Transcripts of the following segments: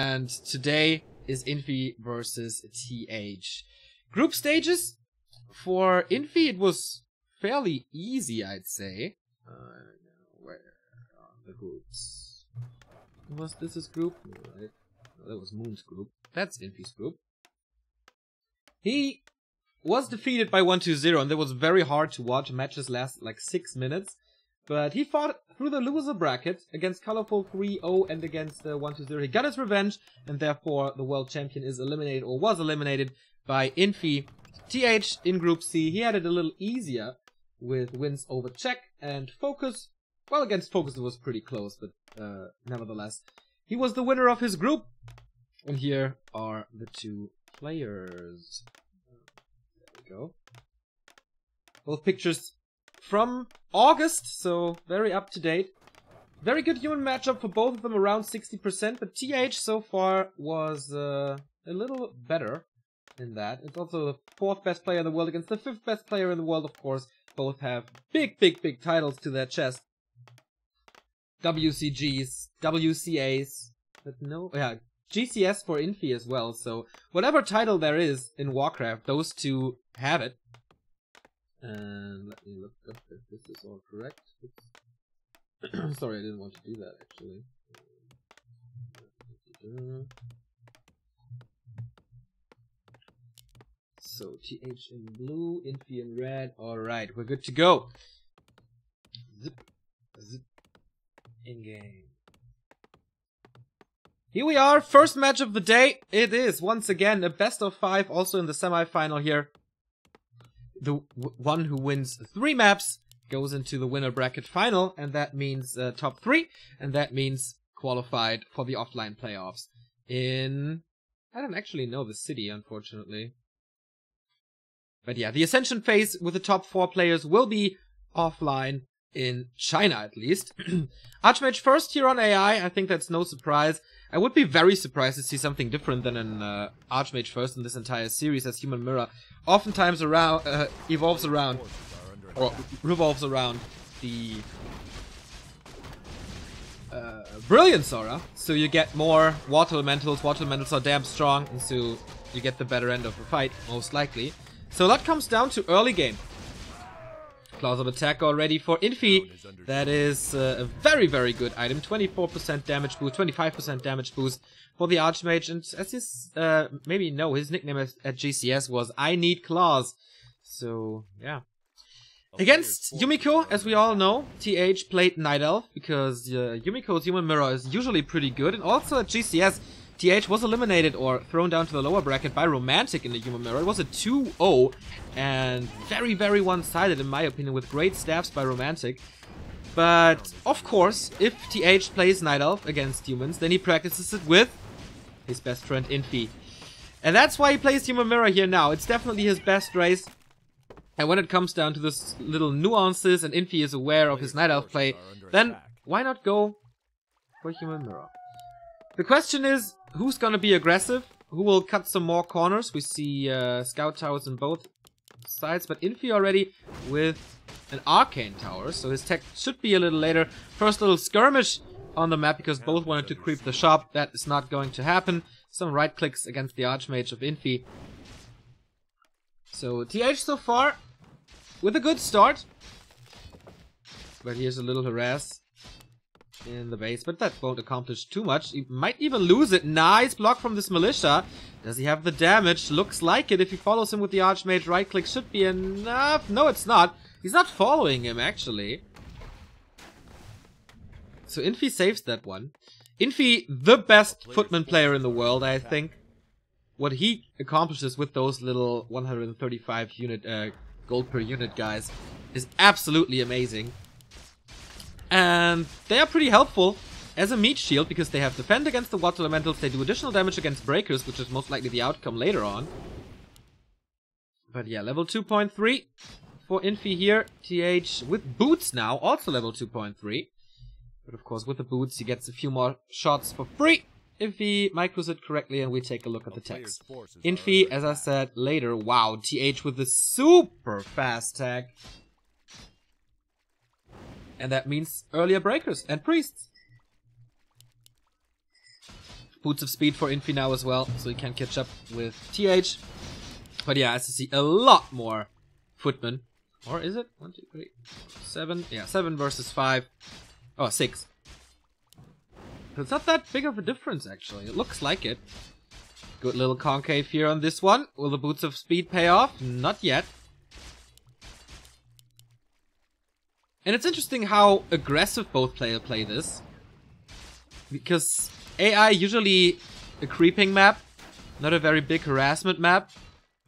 And today is Infi versus TH. Group stages for Infi, it was fairly easy, I'd say. Where are the groups? Was this his group? Right. No, that was Moon's group. That's Infi's group. He was defeated by 1-2-0, and that was very hard to watch. Matches last like 6 minutes. But he fought through the loser bracket against Colorful 3-0 and against 1-2-0. He got his revenge, and therefore the world champion is eliminated, or was eliminated, by Infi. TH in Group C, he had it a little easier with wins over Czech and Focus. Well, against Focus it was pretty close, but nevertheless. He was the winner of his group. And here are the two players. There we go. Both pictures from August, so very up to date. Very good human matchup for both of them, around 60%, but TH so far was a little better in that. It's also the 4th best player in the world against the 5th best player in the world, of course. Both have big titles to their chest. WCGs, WCAs, but no, yeah, GCS for Infi as well, so whatever title there is in Warcraft, those two have it. And let me look up if this is all correct. Sorry, I didn't want to do that actually. So TH in blue, Infi in red. Alright, we're good to go. Zip, zip, in game. Here we are, first match of the day. It is once again a best of 5, also in the semi-final here. The one who wins 3 maps goes into the winner bracket final, and that means top 3, and that means qualified for the offline playoffs in... I don't actually know the city, unfortunately. But yeah, the Ascension phase with the top 4 players will be offline in China, at least. Archmage first here on AI, I think that's no surprise. I would be very surprised to see something different than an Archmage first in this entire series, as Human Mirror oftentimes evolves around, or revolves around the Brilliance Aura. So you get more Water Elementals. Water Elementals are damn strong, and so you get the better end of the fight, most likely. So that comes down to early game. Claws of Attack already for Infi. That is a very good item. 24% damage boost, 25% damage boost for the Archmage. And as his, maybe you know, his nickname at GCS was I Need Claws. So, yeah. Against Yumiko, as we all know, TH played Night Elf because Yumiko's Human Mirror is usually pretty good. And also at GCS, TH was eliminated or thrown down to the lower bracket by Romantic in the Human Mirror. It was a 2-0 and very one-sided in my opinion, with great staffs by Romantic. But of course, if TH plays Night Elf against humans, then he practices it with his best friend Infi. And that's why he plays Human Mirror here now. It's definitely his best race. And when it comes down to this little nuances and Infi is aware of his Night Elf play, then why not go for Human Mirror? The question is, who's gonna be aggressive? Who will cut some more corners? We see Scout Towers on both sides, but Infi already with an Arcane Tower, so his tech should be a little later. First little skirmish on the map because both wanted to creep the shop. That is not going to happen. Some right clicks against the Archmage of Infi. So TH so far with a good start. But here's a little harass in the base, but that won't accomplish too much. He might even lose it. Nice block from this Militia. Does he have the damage? Looks like it. If he follows him with the Archmage, right click should be enough. No, it's not. He's not following him, actually. So Infi saves that one. Infi, the best footman player in the world, I think. What he accomplishes with those little 135 unit gold per unit guys is absolutely amazing. And they are pretty helpful as a meat shield because they have defend against the water elementals, they do additional damage against breakers, which is most likely the outcome later on. But yeah, level 2.3 for Infi here. TH with boots now, also level 2.3. But of course with the boots he gets a few more shots for free if he micros it correctly, and we take a look at the text. Infi, as I said later, wow, TH with the super fast tag. And that means earlier breakers and priests. Boots of speed for Infi now as well, so he can catch up with TH. But yeah, as you see, a lot more footmen. Or is it? 1, 2, 3, 7. Yeah, 7 versus 5. Oh, 6. So it's not that big of a difference, actually. It looks like it. Good little concave here on this one. Will the Boots of speed pay off? Not yet. And it's interesting how aggressive both players play this. Because AI usually a creeping map, not a very big harassment map.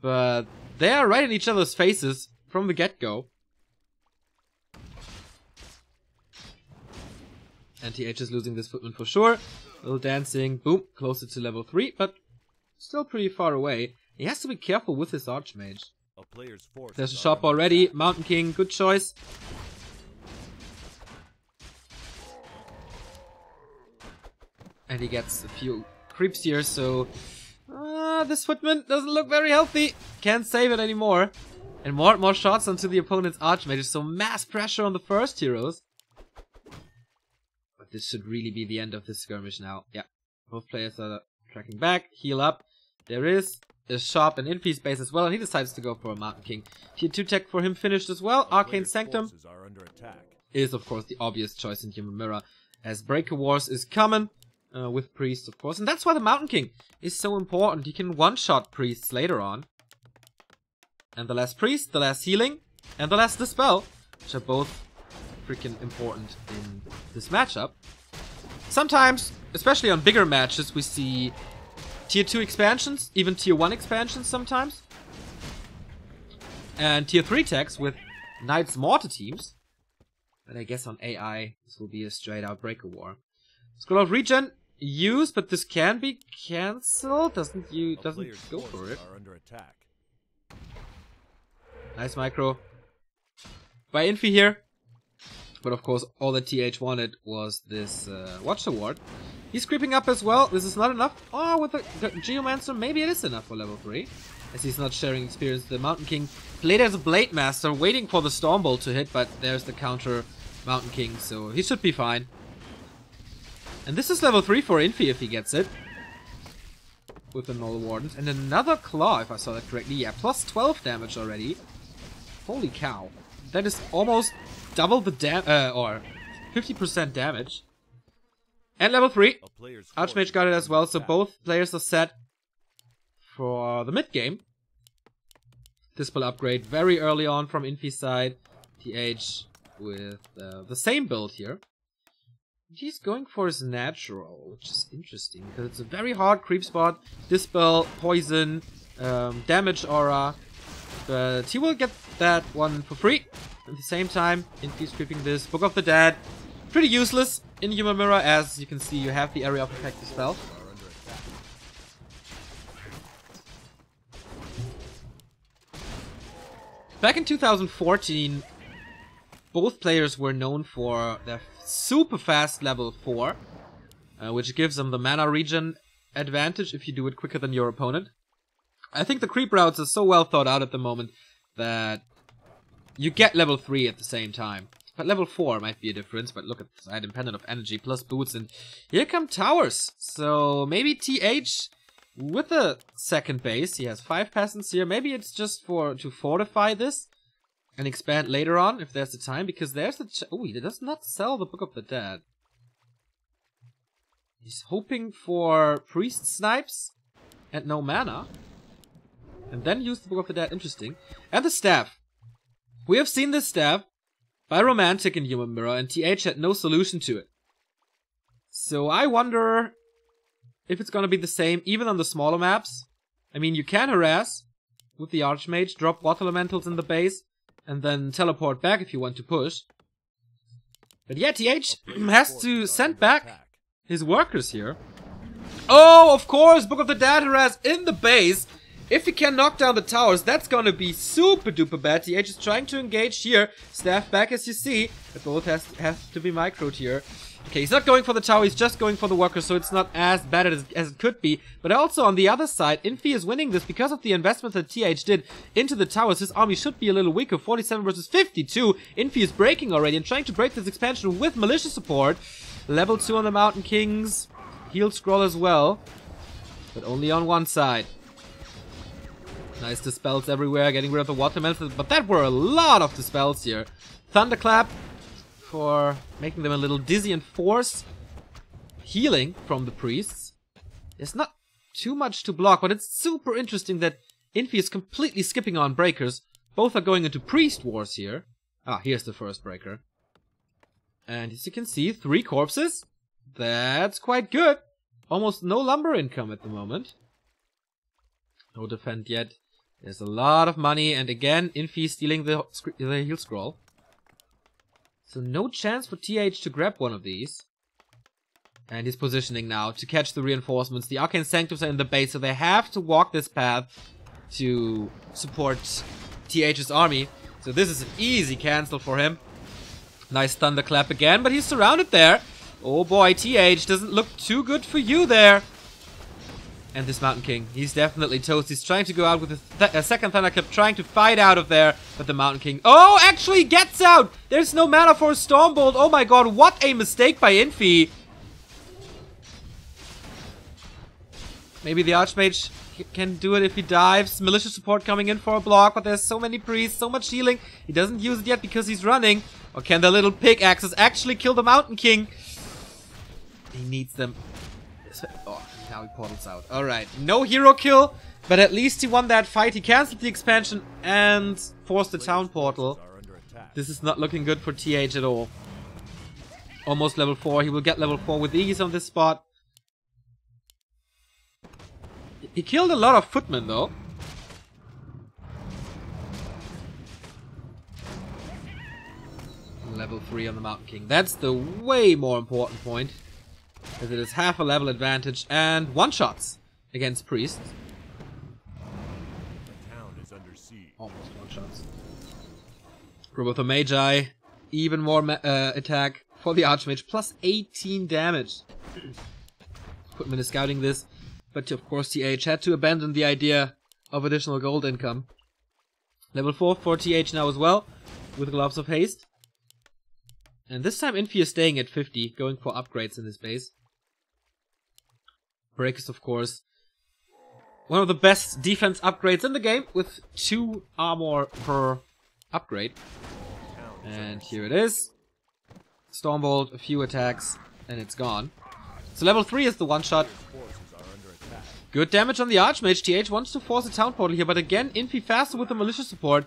But they are right in each other's faces from the get-go. And TH is losing this footman for sure. A little dancing, boom, closer to level 3, but still pretty far away. He has to be careful with his Archmage. There's a shop already, Mountain King, good choice. And he gets a few creeps here, so... this footman doesn't look very healthy. Can't save it anymore. And more shots onto the opponent's Archmages, so mass pressure on the first heroes. But this should really be the end of this skirmish now. Yeah, both players are tracking back, heal up. There is a shop in Infi's base as well, and he decides to go for a Mountain King. Tier 2 tech for him finished as well. Arcane Sanctum is, of course, the obvious choice in Human Mirror, as Breaker Wars is common. With priests, of course, and that's why the Mountain King is so important. He can one-shot priests later on. And the less priest, the less healing, and the less dispel, which are both freaking important in this matchup. Sometimes, especially on bigger matches, we see tier 2 expansions, even tier 1 expansions sometimes. And tier 3 techs with Knights Mortar teams. But I guess on AI, this will be a straight-out Breaker War. Scroll of Regen. Used, but this can be cancelled. Doesn't go for it. Nice micro by Infi here. But of course, all that TH wanted was this Watch Award. He's creeping up as well. This is not enough. Oh, with the Geomancer, maybe it is enough for level 3. As he's not sharing experience. The Mountain King played as a Blade Master, waiting for the Stormbolt to hit, but there's the counter Mountain King, so he should be fine. And this is level 3 for Infi if he gets it. With the Null Wardens. And another Claw, if I saw that correctly. Yeah, plus 12 damage already. Holy cow. That is almost double the or 50% damage. And level 3. Archmage got it as well, so both players are set for the mid-game. This will upgrade very early on from Infi's side. TH with the same build here. He's going for his natural, which is interesting, because it's a very hard creep spot. Dispel, Poison, Damage Aura. But he will get that one for free. At the same time, Infi's creeping this. Book of the Dead. Pretty useless in Human Mirror, as you can see, you have the area of effect to spell. Back in 2014, both players were known for their super fast level 4, which gives them the mana regen advantage if you do it quicker than your opponent. I think the creep routes are so well thought out at the moment that you get level 3 at the same time. But level 4 might be a difference, but look at this item pendant of energy plus boots, and here come towers. So maybe TH with a second base, he has 5 peasants here, maybe it's just to fortify this. And expand later on, if there's the time, because there's the... Oh, he does not sell the Book of the Dead. He's hoping for Priest Snipes and no mana. And then use the Book of the Dead, interesting. And the Staff. We have seen this Staff by Romantic in Human Mirror, and TH had no solution to it. So I wonder if it's gonna be the same, even on the smaller maps. I mean, you can harass with the Archmage, drop Water Elementals in the base, and then teleport back if you want to push. But yeah, TH has to send back his workers here. Oh, of course, Book of the Dead harass in the base. If he can knock down the towers, that's gonna be super duper bad. TH is trying to engage here. Staff back as you see. But both have to be microed here. Okay, he's not going for the tower, he's just going for the workers, so it's not as bad as it could be. But also on the other side, Infi is winning this because of the investment that TH did into the towers. His army should be a little weaker, 47 versus 52. Infi is breaking already and trying to break this expansion with militia support. Level 2 on the Mountain Kings. heal scroll as well, but only on one side. Nice dispels everywhere, getting rid of the watermelons, but that were a lot of dispels here. Thunderclap for making them a little dizzy and force healing from the priests. There's not too much to block, but it's super interesting that Infi is completely skipping on breakers. Both are going into priest wars here. Ah, here's the first breaker. And as you can see, 3 corpses. That's quite good. Almost no lumber income at the moment. No defend yet. There's a lot of money, and again, Infi stealing the heal scroll. So no chance for TH to grab one of these. And he's positioning now to catch the reinforcements. The Arcane Sanctums are in the base, so they have to walk this path to support TH's army. So this is an easy cancel for him. Nice thunderclap again, but he's surrounded there. Oh boy, TH doesn't look too good for you there. And this Mountain King, he's definitely toast. He's trying to go out with a second thunderclap, trying to fight out of there. But the Mountain King, oh, actually gets out. There's no mana for a Stormbolt. Oh my god, what a mistake by Infi. Maybe the Archmage can do it if he dives. Militia support coming in for a block, but there's so many priests, so much healing. He doesn't use it yet because he's running. Or can the little pickaxes actually kill the Mountain King? He needs them. Oh, now he portals out. Alright, no hero kill, but at least he won that fight. He cancelled the expansion and forced the town portal. This is not looking good for TH at all. Almost level 4. He will get level 4 with ease on this spot. He killed a lot of footmen though. Level 3 on the Mountain King. That's the way more important point. As it is half a level advantage and one-shots against priests. The town is under siege. Almost one-shots. Group of the Magi. Even more attack for the Archmage. Plus 18 damage. Footman is scouting this. But of course TH had to abandon the idea of additional gold income. Level 4 for TH now as well. With Gloves of Haste. And this time Infi is staying at 50, going for upgrades in this base. Breakers, of course. One of the best defense upgrades in the game, with 2 armor per upgrade. And here it is. Stormbolt, a few attacks, and it's gone. So level 3 is the one-shot. Good damage on the Archmage. TH wants to force a town portal here, but again, Infi faster with the militia support.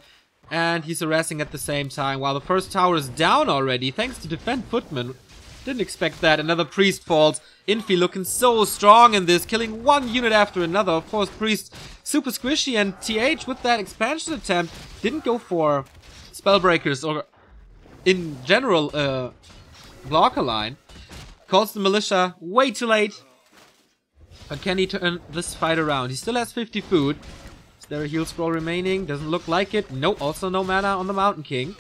And he's harassing at the same time, while the first tower is down already, thanks to defend footman. Didn't expect that. Another priest falls. Infi looking so strong in this, killing one unit after another. Of course, priest super squishy, and TH with that expansion attempt didn't go for spellbreakers or in general blocker line. Calls the militia way too late. But can he turn this fight around? He still has 50 food. Is there a heal scroll remaining? Doesn't look like it. No, also no mana on the Mountain King.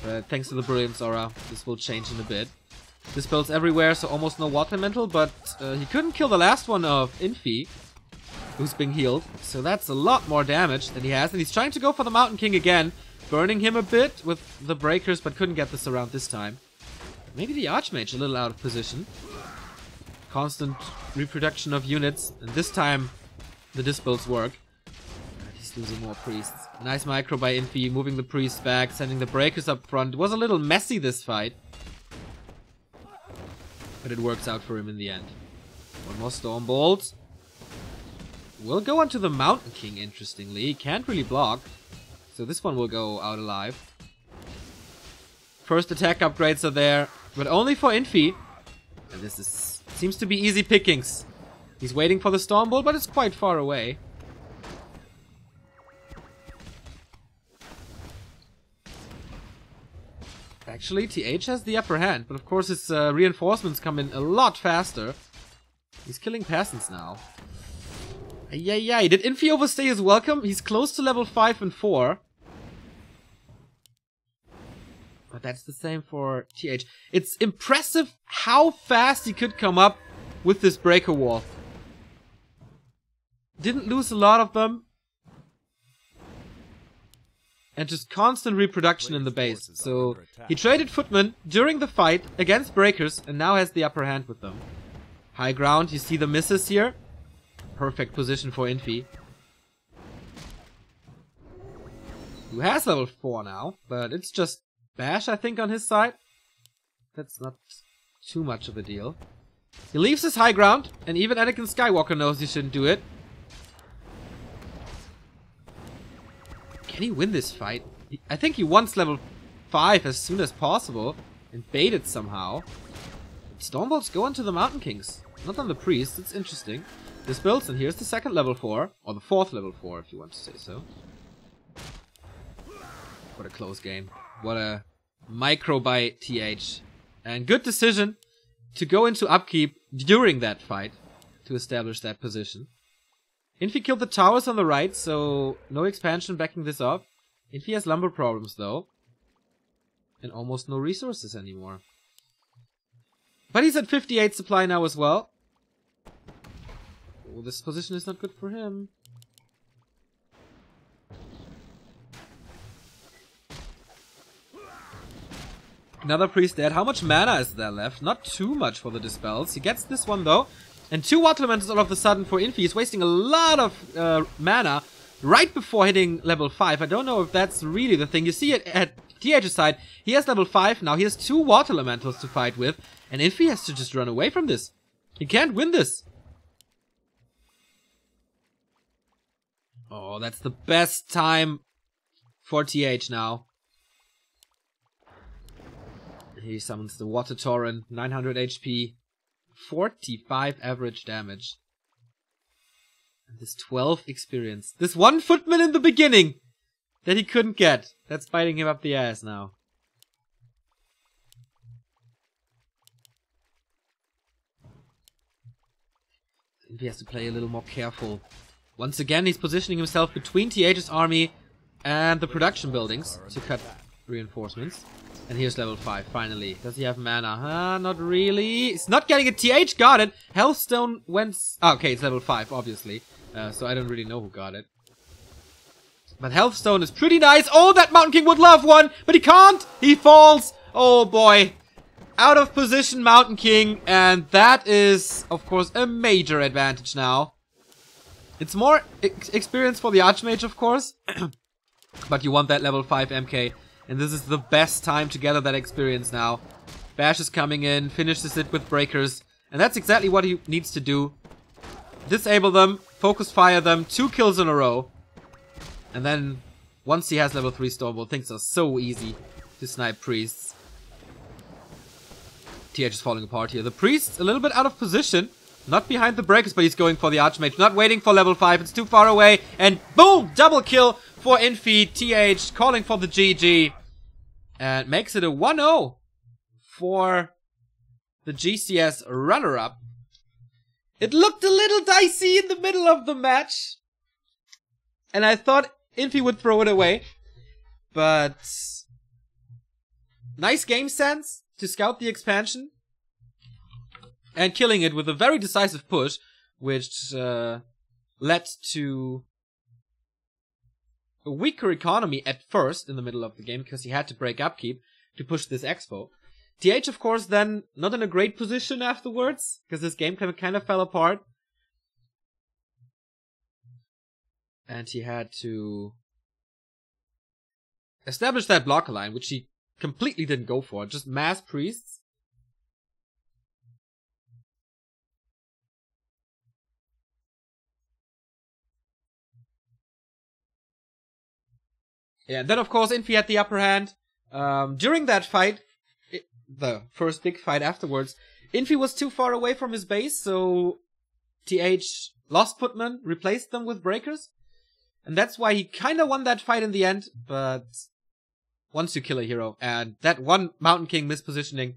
But thanks to the Brilliance Aura, this will change in a bit. Dispels everywhere, so almost no water elemental, but he couldn't kill the last one of Infi, who's being healed. So that's a lot more damage than he has. And he's trying to go for the Mountain King again, burning him a bit with the breakers, but couldn't get this around this time. Maybe the Archmage a little out of position. Constant reproduction of units, and this time the dispels work. He's losing more priests. Nice micro by Infi, moving the priests back, sending the breakers up front. It was a little messy, this fight, but it works out for him in the end. One more Stormbolt. We'll go onto the Mountain King, interestingly. He can't really block, so this one will go out alive. First attack upgrades are there, but only for Infi. And this seems to be easy pickings. He's waiting for the Stormbolt, but it's quite far away. Actually, TH has the upper hand, but of course his reinforcements come in a lot faster. He's killing peasants now. Ayayay, did Infi overstay his welcome? He's close to level 5 and 4. But that's the same for TH. It's impressive how fast he could come up with this breaker wall. Didn't lose a lot of them. And just constant reproduction in the base. So he traded footmen during the fight against breakers and now has the upper hand with them. High ground, you see the misses here. Perfect position for Infi. Who has level 4 now, but it's just Bash, I think, on his side. That's not too much of a deal. He leaves his high ground, and even Anakin Skywalker knows he shouldn't do it. Can he win this fight? I think he wants level 5 as soon as possible and bait it somehow. Stormbolts go onto the Mountain Kings, not on the Priests. It's interesting. This builds, and here's the second level 4, or the fourth level 4 if you want to say so. What a close game. What a micro by TH. And good decision to go into upkeep during that fight to establish that position. Infi killed the towers on the right, so no expansion backing this up. Infi has lumber problems though. And almost no resources anymore. But he's at 58 supply now as well. Oh, this position is not good for him. Another priest dead. How much mana is there left? Not too much for the dispels. He gets this one though. And 2 water elementals all of a sudden for Infi. He's wasting a lot of mana right before hitting level 5. I don't know if that's really the thing. You see it at TH's side. He has level 5 now. He has 2 water elementals to fight with. And Infi has to just run away from this. He can't win this. Oh, that's the best time for TH now. He summons the Water Torrent, 900 HP, 45 average damage. And this 12 experience. This one footman in the beginning that he couldn't get. That's biting him up the ass now. He has to play a little more careful. Once again, he's positioning himself between TH's army and the production buildings to cut reinforcements. And here's level 5, finally. Does he have mana? Not really. He's not getting it. TH got it. Healthstone went... Oh, okay, it's level 5, obviously. So I don't really know who got it. But Healthstone is pretty nice. Oh, that Mountain King would love one. But he can't. He falls. Oh, boy. Out of position, Mountain King. And that is, of course, a major advantage now. It's more experience for the Archmage, of course. But you want that level 5 MK. And this is the best time to gather that experience now. Bash is coming in, finishes it with breakers. And that's exactly what he needs to do. Disable them, focus fire them, 2 kills in a row. And then, once he has level 3 Stormbolt, things are so easy to snipe priests. TH is falling apart here. The priest, a little bit out of position. Not behind the breakers, but he's going for the Archmage. Not waiting for level 5, it's too far away. And boom! Double kill for Infi. TH calling for the GG. And makes it a 1-0 for the GCS runner-up. It looked a little dicey in the middle of the match. And I thought Infi would throw it away. But nice game sense to scout the expansion. And killing it with a very decisive push, which led to a weaker economy at first in the middle of the game, because he had to break upkeep to push this expo. TH, of course, then not in a great position afterwards, because his game kind of fell apart. And he had to establish that blocker line, which he completely didn't go for. Just mass priests. Yeah, and then of course Infi had the upper hand. During that fight, the first big fight afterwards, Infi was too far away from his base, so TH lost Putman, replaced them with breakers. And that's why he kinda won that fight in the end, but once you kill a hero, and that one Mountain King mispositioning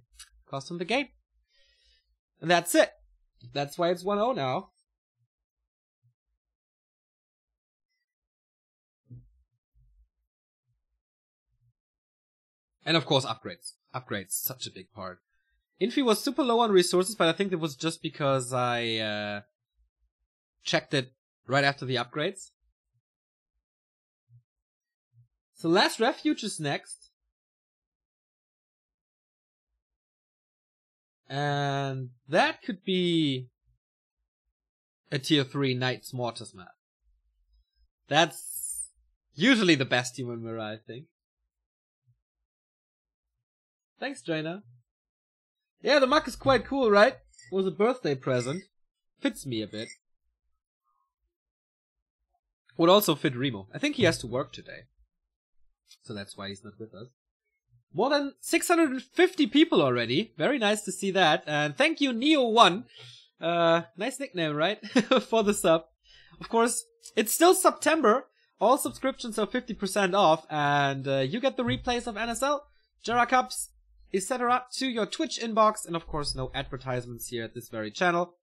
cost him the game. And that's it. That's why it's 1-0 now. And of course, upgrades. Upgrades, such a big part. Infi was super low on resources, but I think it was just because I checked it right after the upgrades. So Last Refuge is next. And that could be a tier 3 Knights Mortis map. That's usually the best human mirror, I think. Thanks, Jaina. Yeah, the mug is quite cool, right? Was a birthday present. Fits me a bit. Would also fit Remo. I think he has to work today. So that's why he's not with us. More than 650 people already. Very nice to see that. And thank you, Neo1. Nice nickname, right? For the sub. Of course, it's still September. All subscriptions are 50% off. And you get the replays of NSL, Jera Cups, etc. to your Twitch inbox. And of course, no advertisements here at this very channel.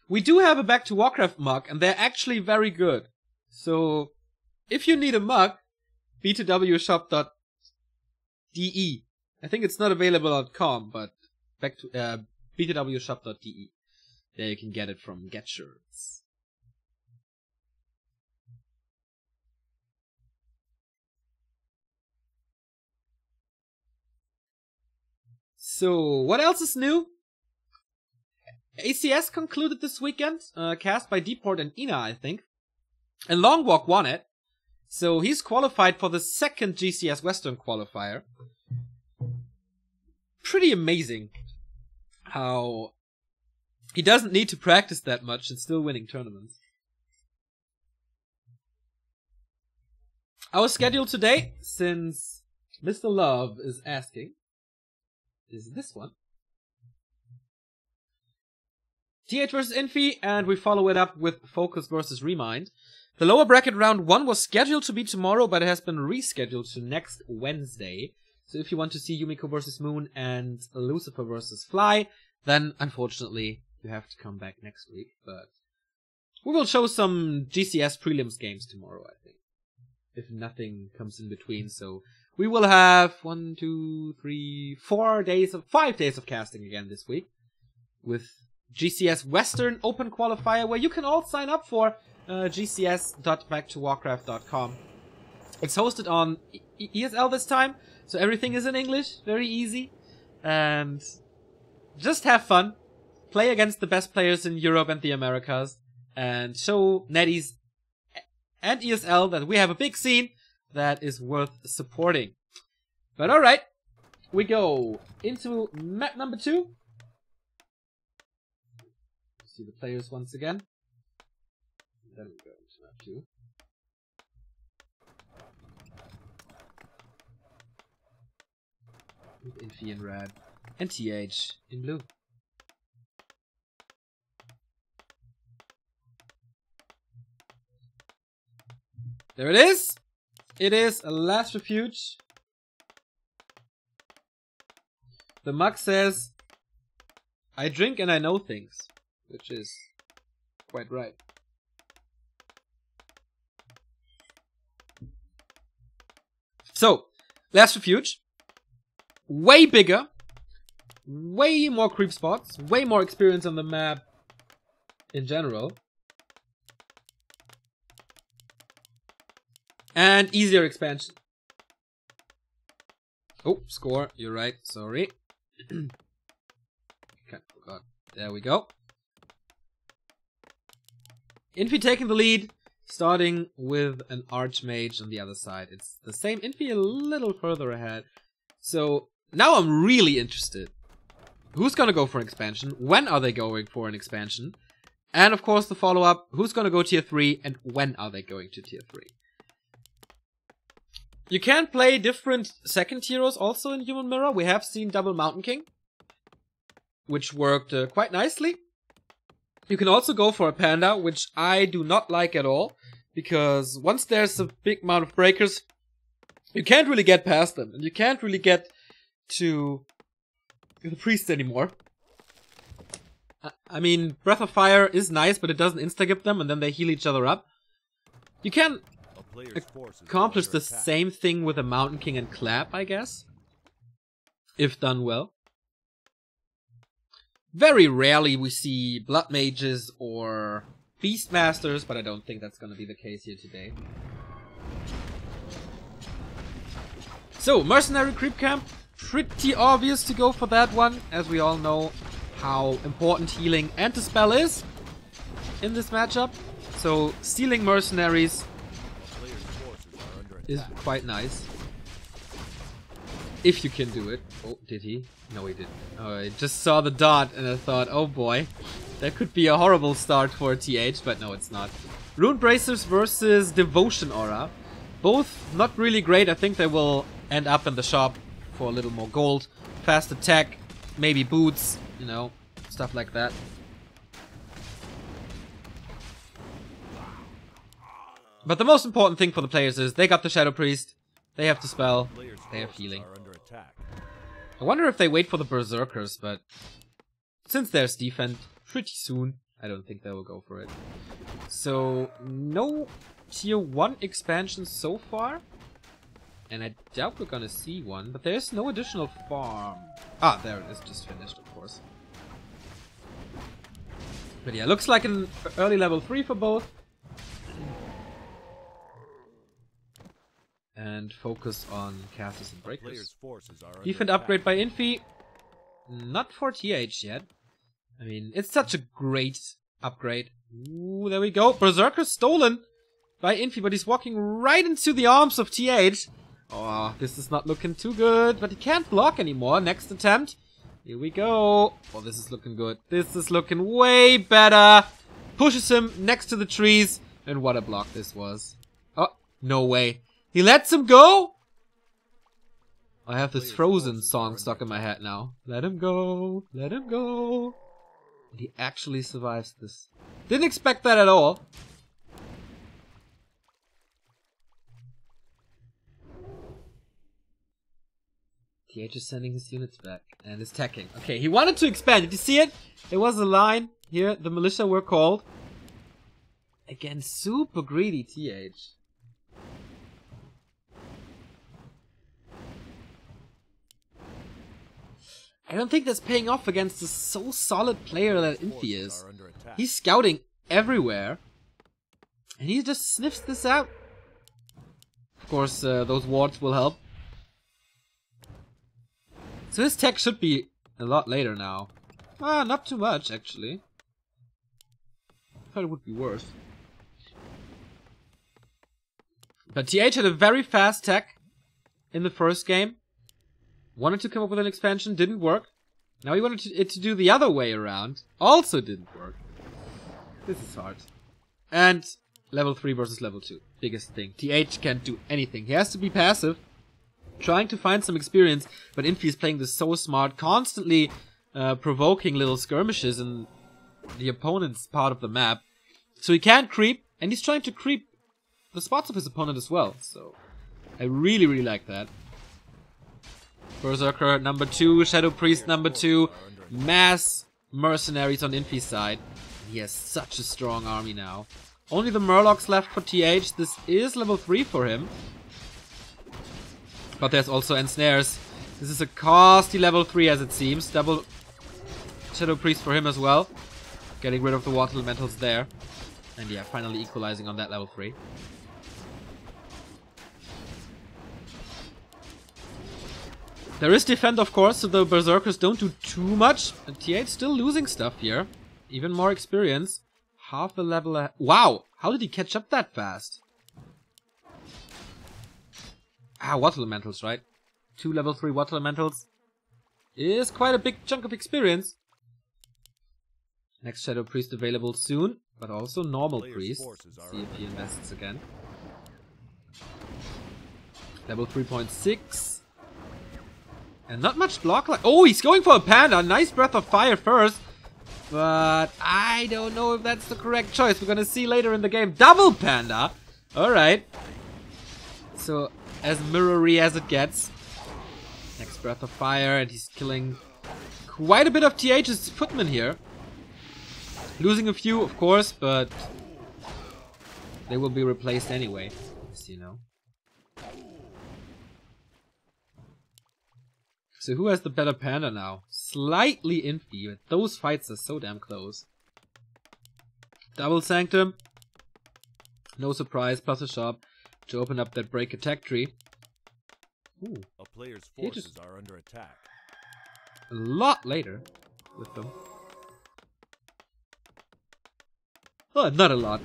We do have a Back to Warcraft mug, and they're actually very good. So, if you need a mug, b2wshop.de. I think it's not available on .com, but back to b2wshop.de. There you can get it from Get Shirts. So, what else is new? ACS concluded this weekend, cast by Deport and Ina, I think. And Longwalk won it. So he's qualified for the second GCS Western qualifier. Pretty amazing how he doesn't need to practice that much and still winning tournaments. Our schedule today, since Mr. Love is asking, is this one. TH versus Infi, and we follow it up with Focus versus Remind. The lower bracket round 1 was scheduled to be tomorrow, but it has been rescheduled to next Wednesday. So if you want to see Yumiko versus Moon and Lucifer versus Fly, then unfortunately you have to come back next week. But we will show some GCS prelims games tomorrow, I think. If nothing comes in between, so we will have 5 days of casting again this week. With GCS Western Open Qualifier, where you can all sign up for gcs.backtowarcraft.com. It's hosted on ESL this time, so everything is in English, very easy. And just have fun, play against the best players in Europe and the Americas, and show Netties and ESL that we have a big scene that is worth supporting. But alright, we go into map number 2. See the players once again. Then we go into map 2. With Infi in red and TH in blue. There it is! It is a last refuge. The mug says, I drink and I know things. Which is quite right. So, last refuge. Way bigger. Way more creep spots. Way more experience on the map in general. And easier expansion. Oh, score. You're right. Sorry. Okay, forgot. There we go. Infi taking the lead, starting with an Archmage on the other side. It's the same Infi a little further ahead. So now I'm really interested. Who's gonna go for an expansion? When are they going for an expansion? And of course the follow-up, who's gonna go tier 3 and when are they going to tier 3? You can play different second heroes also in Human Mirror. We have seen Double Mountain King, which worked quite nicely. You can also go for a Panda, which I do not like at all, because once there's a big amount of breakers, you can't really get past them, and you can't really get to the Priest anymore. I mean, Breath of Fire is nice, but it doesn't insta-gip them, and then they heal each other up. You can accomplish the same thing with a Mountain King and Clap, I guess, if done well. Very rarely we see Blood Mages or Beastmasters, but I don't think that's going to be the case here today. So, Mercenary Creep Camp. Pretty obvious to go for that one, as we all know how important healing and the spell is in this matchup. So, stealing Mercenaries is quite nice. If you can do it. Oh, did he? No, he didn't. Oh, I just saw the dot and I thought, oh boy, that could be a horrible start for TH, but no, it's not. Rune Bracers versus Devotion Aura. Both not really great. I think they will end up in the shop for a little more gold. Fast attack, maybe boots, you know, stuff like that. But the most important thing for the players is they got the Shadow Priest, they have the spell, they have healing. I wonder if they wait for the Berserkers, but since there's defense pretty soon, I don't think they will go for it. So, no tier 1 expansion so far. And I doubt we're gonna see one, but there's no additional farm. Ah, there it is, just finished, of course. But yeah, looks like an early level 3 for both. And focus on casters and breakers. Defense upgrade by Infi. Not for TH yet. I mean, it's such a great upgrade. Ooh, there we go. Berserker stolen by Infi, but he's walking right into the arms of TH. Oh, this is not looking too good, but he can't block anymore. Next attempt. Here we go. Oh, this is looking good. This is looking way better. Pushes him next to the trees. And what a block this was. Oh, no way. He lets him go? I have this Frozen song stuck in my head now. Let him go. Let him go. And he actually survives this. Didn't expect that at all. TH is sending his units back and is attacking. Okay, he wanted to expand. Did you see it? There was a line here. The militia were called. Again, super greedy TH. I don't think that's paying off against a so solid player that Infi is. He's scouting everywhere. And he just sniffs this out. Of course, those wards will help. So his tech should be a lot later now. Ah, not too much, actually. I thought it would be worse. But TH had a very fast tech in the first game. Wanted to come up with an expansion, didn't work. Now he wanted it to do the other way around. Also didn't work. This is hard. And level 3 versus level 2. Biggest thing. TH can't do anything. He has to be passive. Trying to find some experience. But Infi is playing this so smart. Constantly provoking little skirmishes in the opponent's part of the map. So he can't creep. And he's trying to creep the spots of his opponent as well. So I really, really like that. Berserker number 2, Shadow Priest number 2, mass mercenaries on Infi's side. He has such a strong army now. Only the Murlocs left for TH. This is level 3 for him. But there's also ensnares. This is a costly level 3 as it seems. Double Shadow Priest for him as well. Getting rid of the water elementals there. And yeah, finally equalizing on that level 3. There is defend, of course, so the Berserkers don't do too much. And TH still losing stuff here. Even more experience. Half a level. Wow! How did he catch up that fast? Ah, water elementals, right? 2 level 3 water elementals. Is quite a big chunk of experience. Next Shadow Priest available soon. But also normal priest. See if he invests again. Level 3.6. And not much block like. Oh, he's going for a panda. Nice breath of fire first. But I don't know if that's the correct choice. We're gonna see later in the game. Double panda. Alright. So as mirror-y as it gets. Next breath of fire. And he's killing quite a bit of TH's footmen here. Losing a few, of course, but they will be replaced anyway. As you know. So who has the better panda now? Slightly Infi, but those fights are so damn close. Double Sanctum. No surprise, plus a shop to open up that break attack tree. Ooh. A player's forces are under attack. A lot later with them. Oh, not a lot.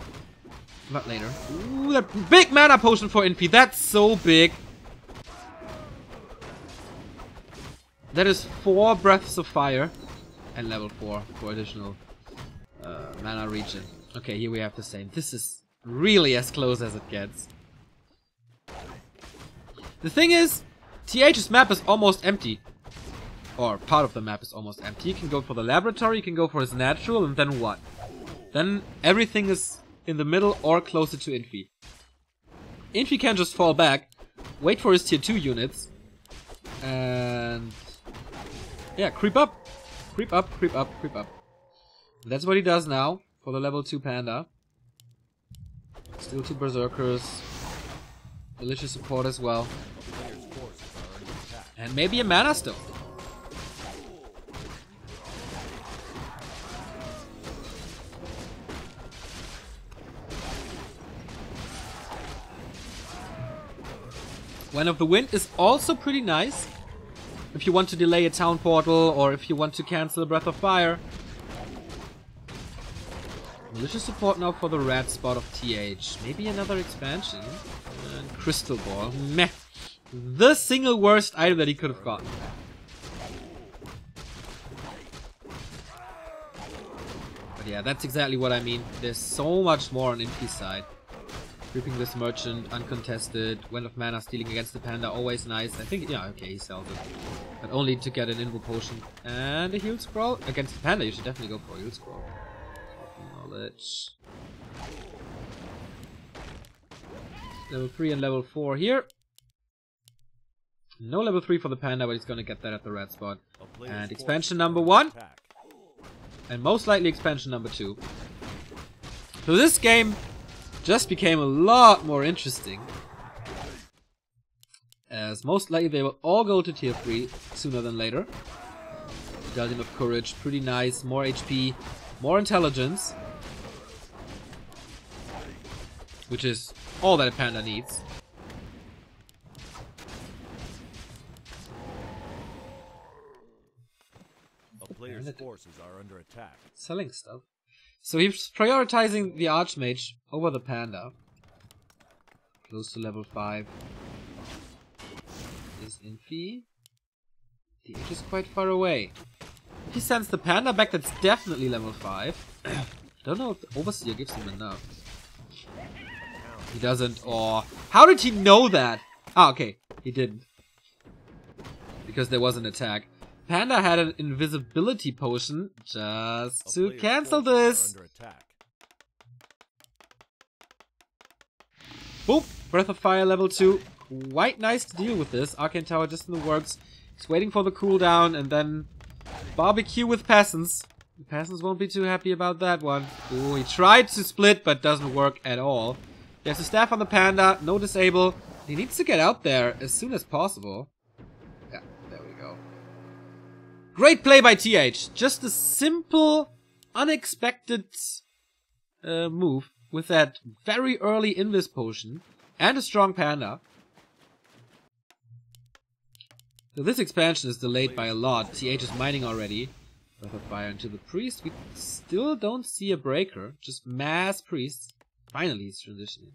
Not later. Ooh, that big mana potion for Infi. That's so big. That is 4 breaths of fire. And level 4 for additional mana regen. Okay, here we have the same. This is really as close as it gets. The thing is, TH's map is almost empty. Or part of the map is almost empty. You can go for the laboratory, you can go for his natural, and then what? Then everything is in the middle or closer to Infi. Infi can just fall back, wait for his tier 2 units, and yeah, creep up. Creep up, creep up, creep up. That's what he does now for the level 2 panda. Still 2 berserkers. Delicious support as well. And maybe a mana stone. Wind of the Wind is also pretty nice. If you want to delay a town portal, or if you want to cancel a Breath of Fire. Malicious support now for the red spot of TH. Maybe another expansion. And Crystal Ball. Meh. The single worst item that he could have gotten. But yeah, that's exactly what I mean. There's so much more on Infi's side. Creeping this merchant, uncontested, Wind of Mana stealing against the panda, always nice. I think, yeah, okay, he sells it. But only to get an invo potion. And a heal scroll. Against the panda, you should definitely go for a heal scroll. Knowledge. Level 3 and level 4 here. No level 3 for the panda, but he's gonna get that at the red spot. And expansion number 1. And most likely expansion number 2. So this game just became a lot more interesting, as most likely they will all go to tier 3 sooner than later. Guardian of Courage, pretty nice, more HP, more intelligence, which is all that a panda needs. A player's forces are under attack. Selling stuff. So he's prioritizing the Archmage over the Panda. Close to level 5. Is Infi. The H is quite far away. If he sends the Panda back, that's definitely level 5. I don't know if the Overseer gives him enough. He doesn't, or... How did he know that? Ah, okay. He didn't. Because there was an attack. Panda had an invisibility potion just to cancel this. Boop! Breath of Fire level 2. Quite nice to deal with this. Arcane Tower just in the works. He's waiting for the cooldown and then barbecue with peasants. The peasants won't be too happy about that one. Ooh, he tried to split but doesn't work at all. There's a staff on the Panda, no disable. He needs to get out there as soon as possible. Yeah, there we go. Great play by TH. Just a simple, unexpected move with that very early Invis potion and a strong Panda. So this expansion is delayed by a lot. TH is mining already. Breath of Fire into the Priest. We still don't see a breaker. Just mass priests. Finally he's transitioning.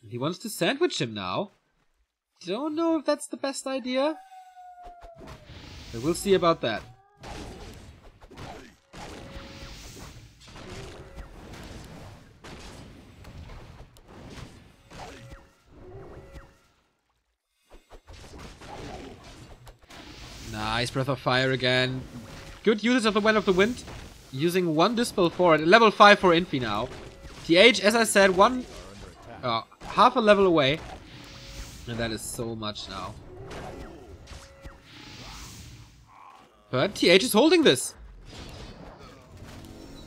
He wants to sandwich him now. Don't know if that's the best idea. But we'll see about that. Nice Breath of Fire again. Good usage of the Wind of the Wind. Using one Dispel for it. Level 5 for Infi now. TH, as I said, half a level away. And that is so much now. But TH is holding this.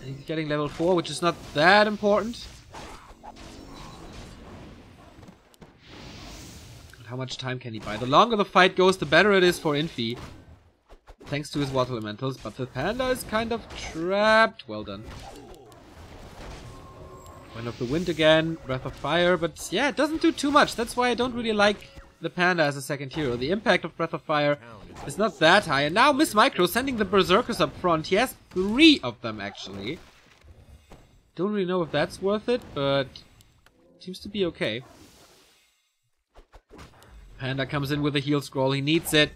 And he's getting level 4, which is not that important. And how much time can he buy? The longer the fight goes, the better it is for Infi. Thanks to his water elementals, but the Panda is kind of trapped. Well done. Wind of the Wind again, Breath of Fire, but yeah, it doesn't do too much. That's why I don't really like the Panda as a second hero. The impact of Breath of Fire is not that high. And now Miss Micro sending the Berserkers up front. He has 3 of them, actually. Don't really know if that's worth it, but seems to be okay. Panda comes in with a heal scroll. He needs it.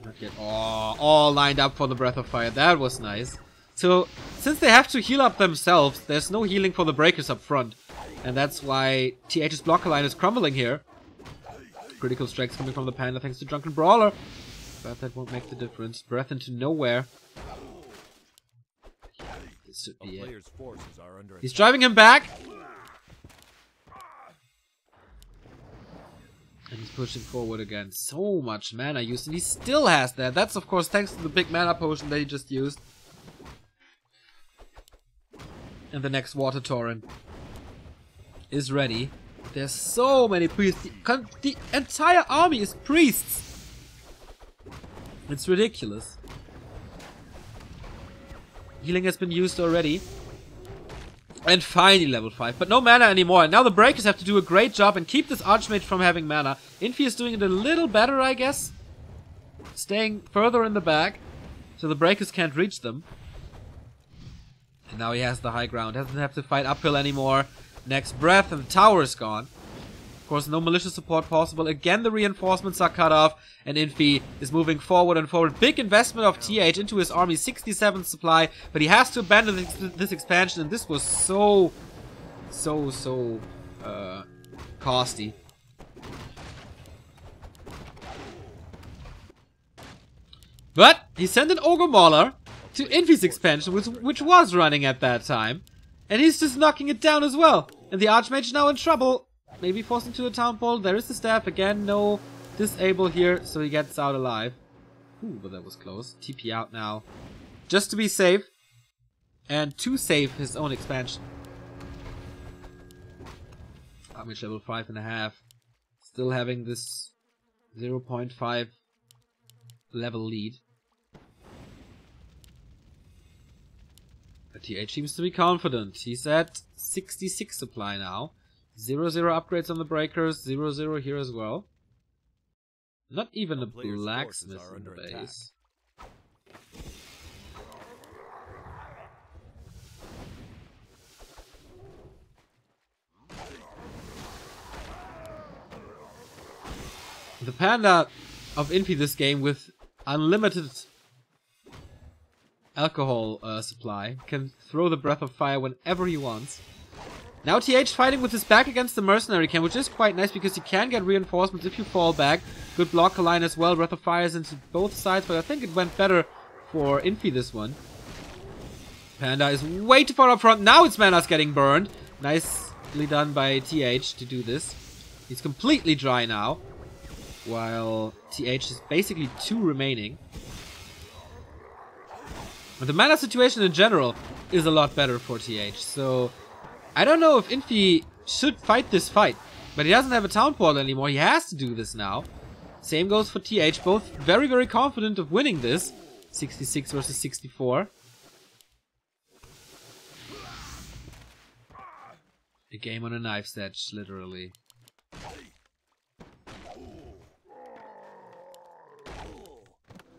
Not yet. Oh, all lined up for the Breath of Fire. That was nice. So, since they have to heal up themselves, there's no healing for the breakers up front. And that's why TH's blocker line is crumbling here. Critical strikes coming from the Panda thanks to Drunken Brawler. But that won't make the difference. Breath into nowhere. This should be it. He's driving him back. And he's pushing forward again. So much mana used, and he still has that. That's of course thanks to the big mana potion that he just used. And the next water torrent is ready. There's so many priests. The entire army is priests. It's ridiculous. Healing has been used already. And finally level 5. But no mana anymore. And now the Breakers have to do a great job and keep this Archmage from having mana. Infi is doing it a little better, I guess. Staying further in the back. So the Breakers can't reach them. And now he has the high ground. Doesn't have to fight uphill anymore. Next breath and the tower is gone. Of course, no malicious support possible. Again, the reinforcements are cut off. And Infi is moving forward and forward. Big investment of TH into his army. 67 supply. But he has to abandon this expansion. And this was so costly. But he sent an Ogre Mauler to Infi's expansion, which was running at that time. And he's just knocking it down as well. And the Archmage now in trouble. Maybe forced into a town pole. There is the staff again. No disable here, so he gets out alive. Ooh, but that was close. TP out now. Just to be safe. And to save his own expansion. Archmage level 5.5. Still having this 0.5 level lead. But TH seems to be confident. He's at 66 supply now. 0-0 upgrades on the breakers. 0-0 here as well. Not even a blacksmith in the base. The Panda of Infi this game with unlimited alcohol supply can throw the Breath of Fire whenever he wants. Now TH fighting with his back against the mercenary camp, which is quite nice because you can get reinforcements if you fall back. Good blocker line as well. Breath of Fire is into both sides, but I think it went better for Infi this one. Panda is way too far up front. Now its mana's getting burned. Nicely done by TH to do this. He's completely dry now, while TH is basically 2 remaining. But the mana situation in general is a lot better for TH, so I don't know if Infi should fight this fight, but he doesn't have a town portal anymore. He has to do this now. Same goes for TH, both very, very confident of winning this. 66 versus 64. A game on a knife's edge, literally.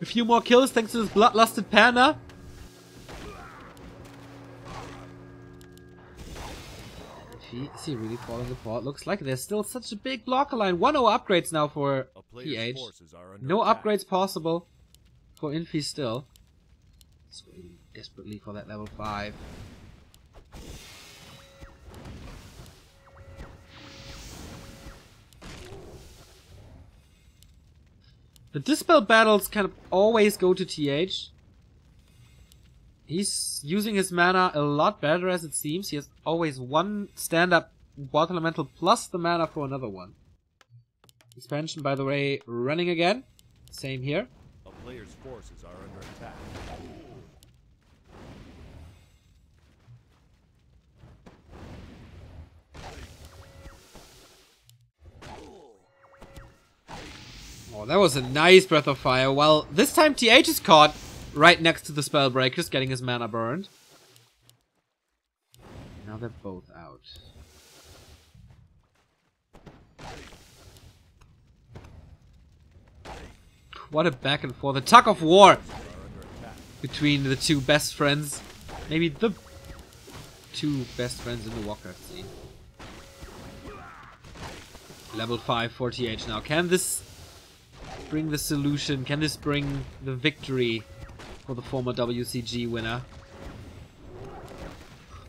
A few more kills thanks to this bloodlusted Panda. Is he really falling apart? Looks like there's still such a big blocker line. 1-0 upgrades now for TH. No upgrades possible for Infi still. He's waiting desperately for that level 5. The Dispel battles kind of always go to TH. He's using his mana a lot better as it seems. He has always one stand-up water elemental plus the mana for another one. Expansion, by the way, running again. Same here. A player's forces are under attack. Oh, that was a nice Breath of Fire. Well, this time TH is caught right next to the Spellbreakers, getting his mana burned. Now they're both out. What a back and forth. A tug of war between the two best friends. Maybe the two best friends in the Warcraft scene. Level 5 for TH now. Can this bring the solution? Can this bring the victory for the former WCG winner?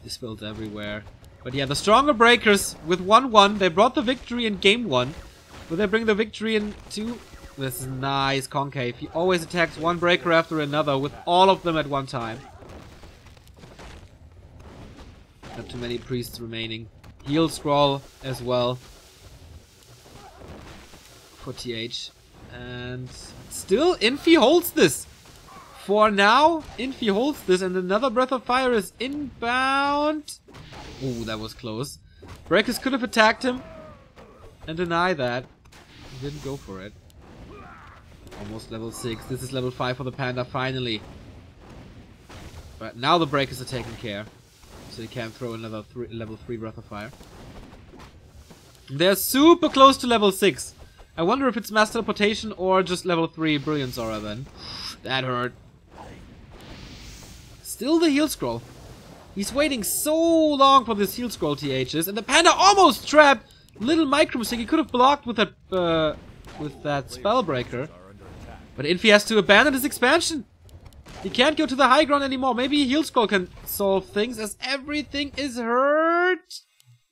This build everywhere. But yeah, the stronger breakers with 1-1. They brought the victory in game 1. Will they bring the victory in 2? This is nice concave. He always attacks one breaker after another with all of them at one time. Not too many priests remaining. Heal scroll as well for TH. And still Infi holds this. For now, Infi holds this, and another Breath of Fire is inbound. Ooh, that was close. Breakers could have attacked him and deny that. He didn't go for it. Almost level 6. This is level 5 for the Panda, finally. But now the Breakers are taken care. So he can throw another level 3 Breath of Fire. They're super close to level 6. I wonder if it's Mass Teleportation or just level 3 Brilliance Aura then. That hurt. Still the heal scroll. He's waiting so long for this heal scroll, THs, and the Panda almost trapped. Little micro mistake. He could have blocked with that Spellbreaker. But Infi has to abandon his expansion. He can't go to the high ground anymore. Maybe a heal scroll can solve things as everything is hurt.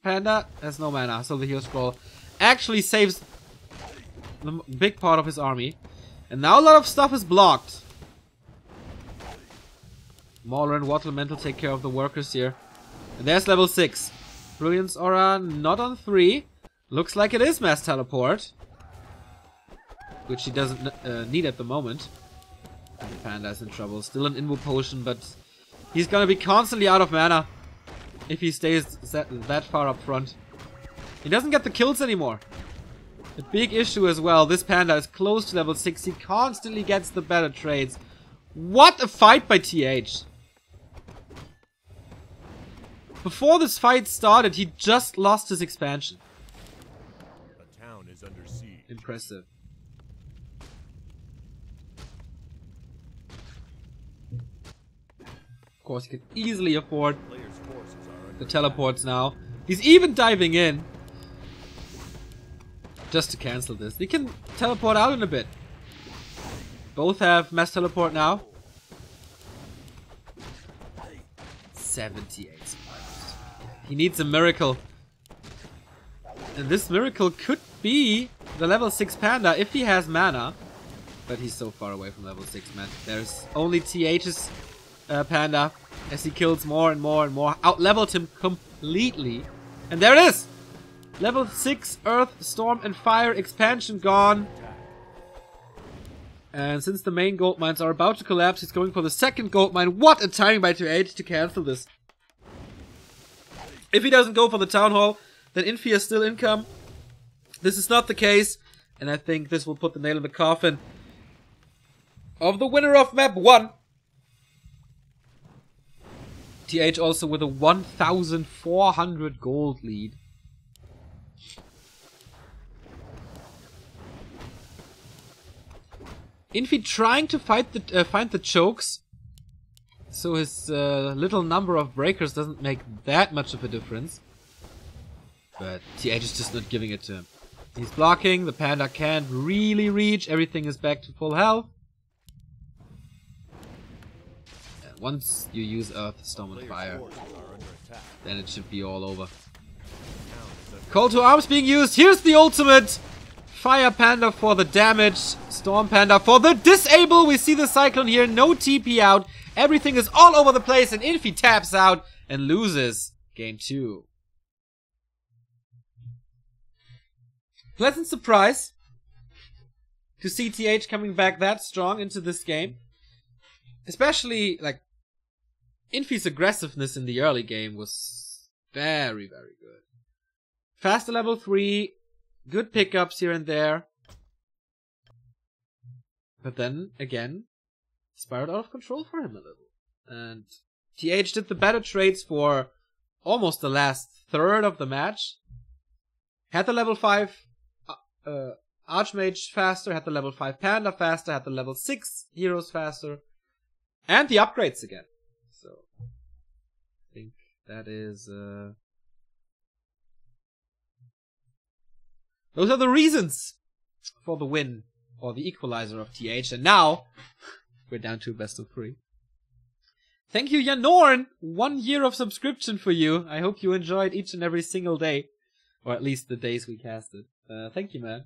Panda has no mana, so the heal scroll actually saves the big part of his army. And now a lot of stuff is blocked. Mauler and Water Elemental take care of the workers here. And there's level 6. Brilliance Aura not on 3. Looks like it is Mass Teleport. Which he doesn't need at the moment. And the Panda is in trouble. Still an Invo Potion, but he's gonna be constantly out of mana if he stays that far up front. He doesn't get the kills anymore. A big issue as well. This Panda is close to level 6. He constantly gets the better trades. What a fight by TH. Before this fight started, he just lost his expansion. A town is under siege. Impressive. Of course, he could easily afford the teleports now. He's even diving in just to cancel this. He can teleport out in a bit. Both have Mass Teleport now. 78 survivors. He needs a miracle. And this miracle could be the level 6 Panda if he has mana. But he's so far away from level 6, man. There's only TH's Panda as he kills more and more and more. Out-leveled him completely. And there it is! Level 6 Earth, Storm and Fire expansion gone. And since the main gold mines are about to collapse, he's going for the second gold mine. What a timing by TH to cancel this. If he doesn't go for the Town Hall, then Infi is still income. This is not the case. And I think this will put the nail in the coffin of the winner of map 1. TH also with a 1,400 gold lead. Infi trying to find the chokes, so his little number of breakers doesn't make that much of a difference. But TH is just not giving it to him. He's blocking, the Panda can't really reach, everything is back to full health. And once you use Earth, Storm and Fire, then it should be all over. Call to arms being used, here's the ultimate! Fire Panda for the damage, Storm Panda for the disable. We see the Cyclone here, no TP out. Everything is all over the place and Infi taps out and loses game 2. Pleasant surprise to see TH coming back that strong into this game. Especially, like, Infi's aggressiveness in the early game was very, very good. Faster level 3. Good pickups here and there. But then, again, spiraled out of control for him a little. And TH did the better trades for almost the last third of the match. Had the level 5 Archmage faster, had the level 5 Panda faster, had the level 6 heroes faster, and the upgrades again. So, I think that is... those are the reasons for the win, or the equalizer of TH, and now we're down to best of 3. Thank you, Janorn! 1 year of subscription for you. I hope you enjoyed each and every single day. Or at least the days we casted. Thank you, man.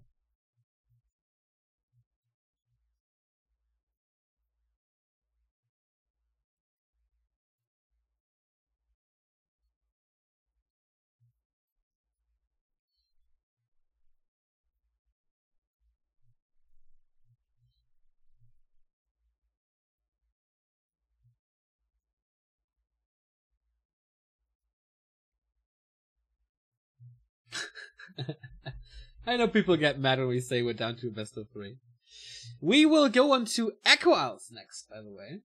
I know people get mad when we say we're down to a best of 3. We will go on to Echo Owls next, by the way.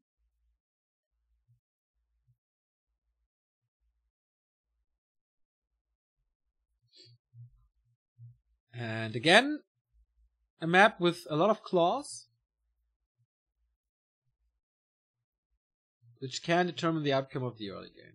And again, a map with a lot of claws, which can determine the outcome of the early game.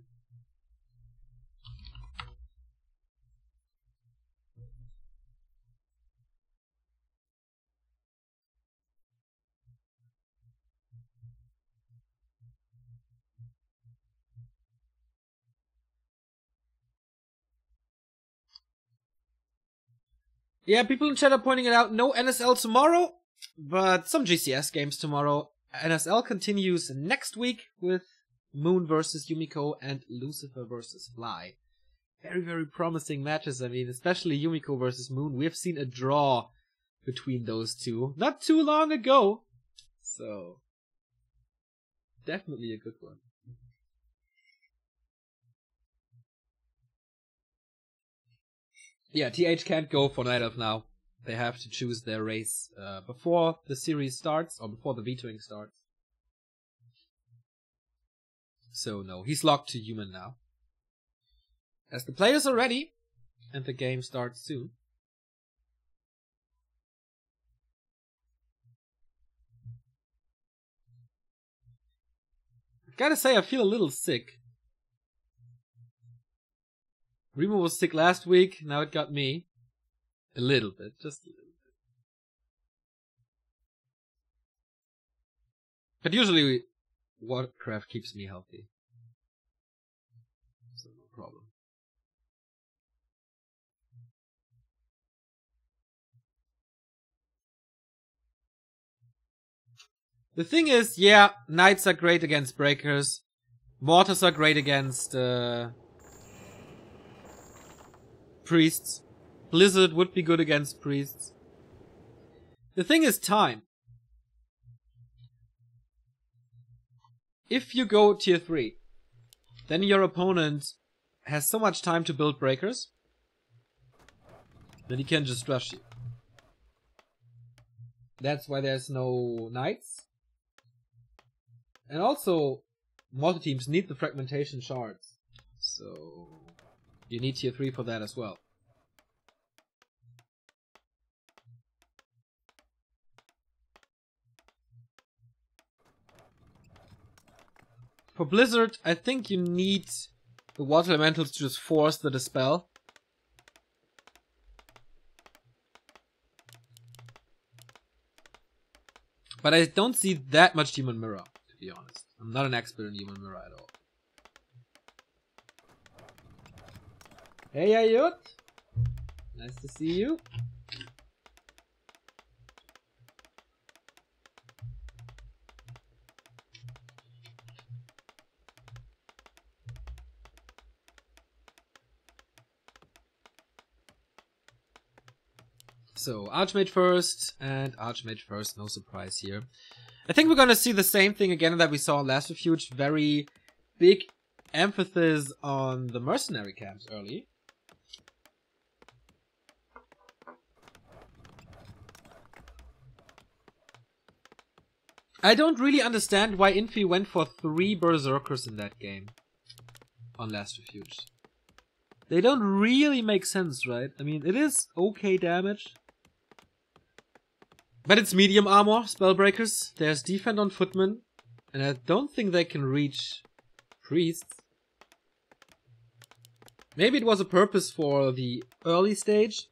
Yeah, people in chat are pointing it out. No NSL tomorrow, but some GCS games tomorrow. NSL continues next week with Moon versus Yumiko and Lucifer versus Fly. Very, very promising matches. I mean, especially Yumiko versus Moon. We have seen a draw between those two not too long ago. So, definitely a good one. Yeah, TH can't go for Night Elf now. They have to choose their race before the series starts, or before the vetoing starts. So no, he's locked to human now. As the players are ready, and the game starts soon. I gotta say, I feel a little sick. Remo was sick last week, now it got me. A little bit, just a little bit. But usually, Warcraft keeps me healthy. So no problem. The thing is, yeah, Knights are great against Breakers. Mortars are great against Priests. Blizzard would be good against Priests. The thing is time. If you go tier 3, then your opponent has so much time to build Breakers that he can just rush you. That's why there's no Knights. And also, mortar teams need the fragmentation shards. So, you need tier 3 for that as well. For Blizzard, I think you need the Water Elementals to just force the Dispel. But I don't see that much Human Mirror, to be honest. I'm not an expert in Human Mirror at all. Hey Ayut! Nice to see you. So, Archmage first, and Archmage first, no surprise here. I think we're gonna see the same thing again that we saw in Last Refuge. Very big emphasis on the mercenary camps early. I don't really understand why Infi went for 3 Berserkers in that game on Last Refuge. they don't really make sense, right? I mean, it is okay damage. But it's medium armor, Spellbreakers. There's defend on Footmen. And I don't think they can reach Priests. Maybe it was a purpose for the early stage.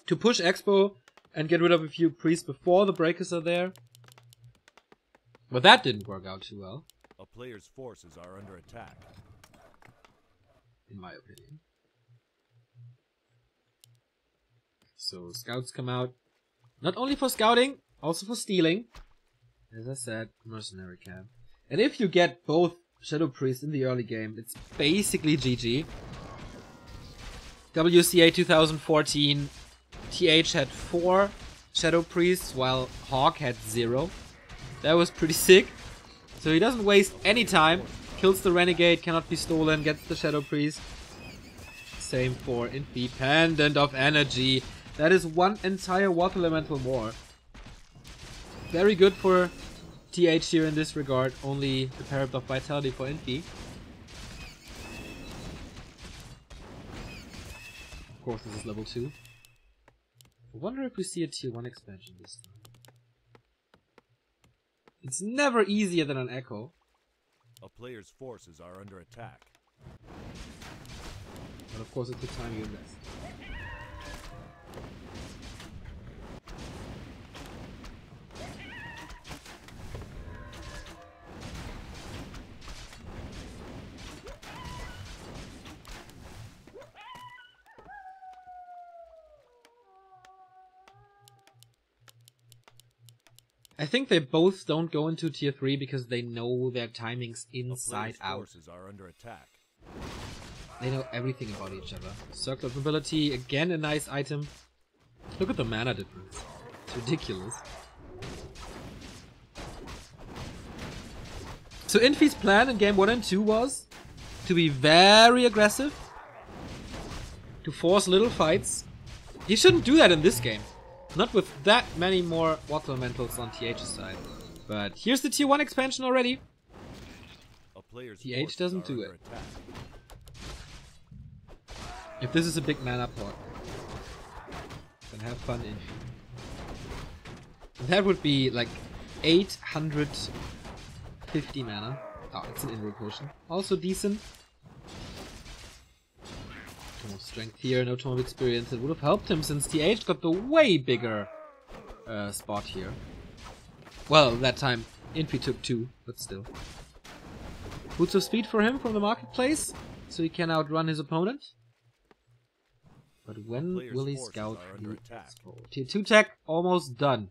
To push Expo and get rid of a few Priests before the Breakers are there. But that didn't work out too well. A player's forces are under attack. In my opinion. So scouts come out. Not only for scouting, also for stealing. As I said, mercenary camp. And if you get both Shadow Priests in the early game, it's basically GG. WCA 2014, TH had 4 Shadow Priests, while Hawk had 0. That was pretty sick. So he doesn't waste any time. Kills the Renegade, cannot be stolen, gets the Shadow Priest. Same for Infi, Pendant of Energy. That is one entire Water Elemental more. Very good for TH here in this regard. Only the Parrot of Vitality for Infi. Of course, this is level 2. I wonder if we see a tier 1 expansion this time. It's never easier than an Echo. A player's forces are under attack. But of course, it's the time you invest. I think they both don't go into tier 3 because they know their timings inside out. Forces are under attack. They know everything about each other. Circle of Mobility, again a nice item. Look at the mana difference. It's ridiculous. So Infi's plan in game 1 and 2 was to be very aggressive. To force little fights. He shouldn't do that in this game. Not with that many more Water Elementals on TH's side. But here's the tier 1 expansion already. TH doesn't do it. Attack. If this is a big mana pot, then have fun in. That would be like 850 mana. Oh, it's an inroad potion. Also decent. Tome of Strength here, no Tome of Experience. It would have helped him since TH got the way bigger spot here. Well, that time Infi took 2, but still. Boots of Speed for him from the marketplace, so he can outrun his opponent. But when will he scout the Expo? Tier 2 tech almost done.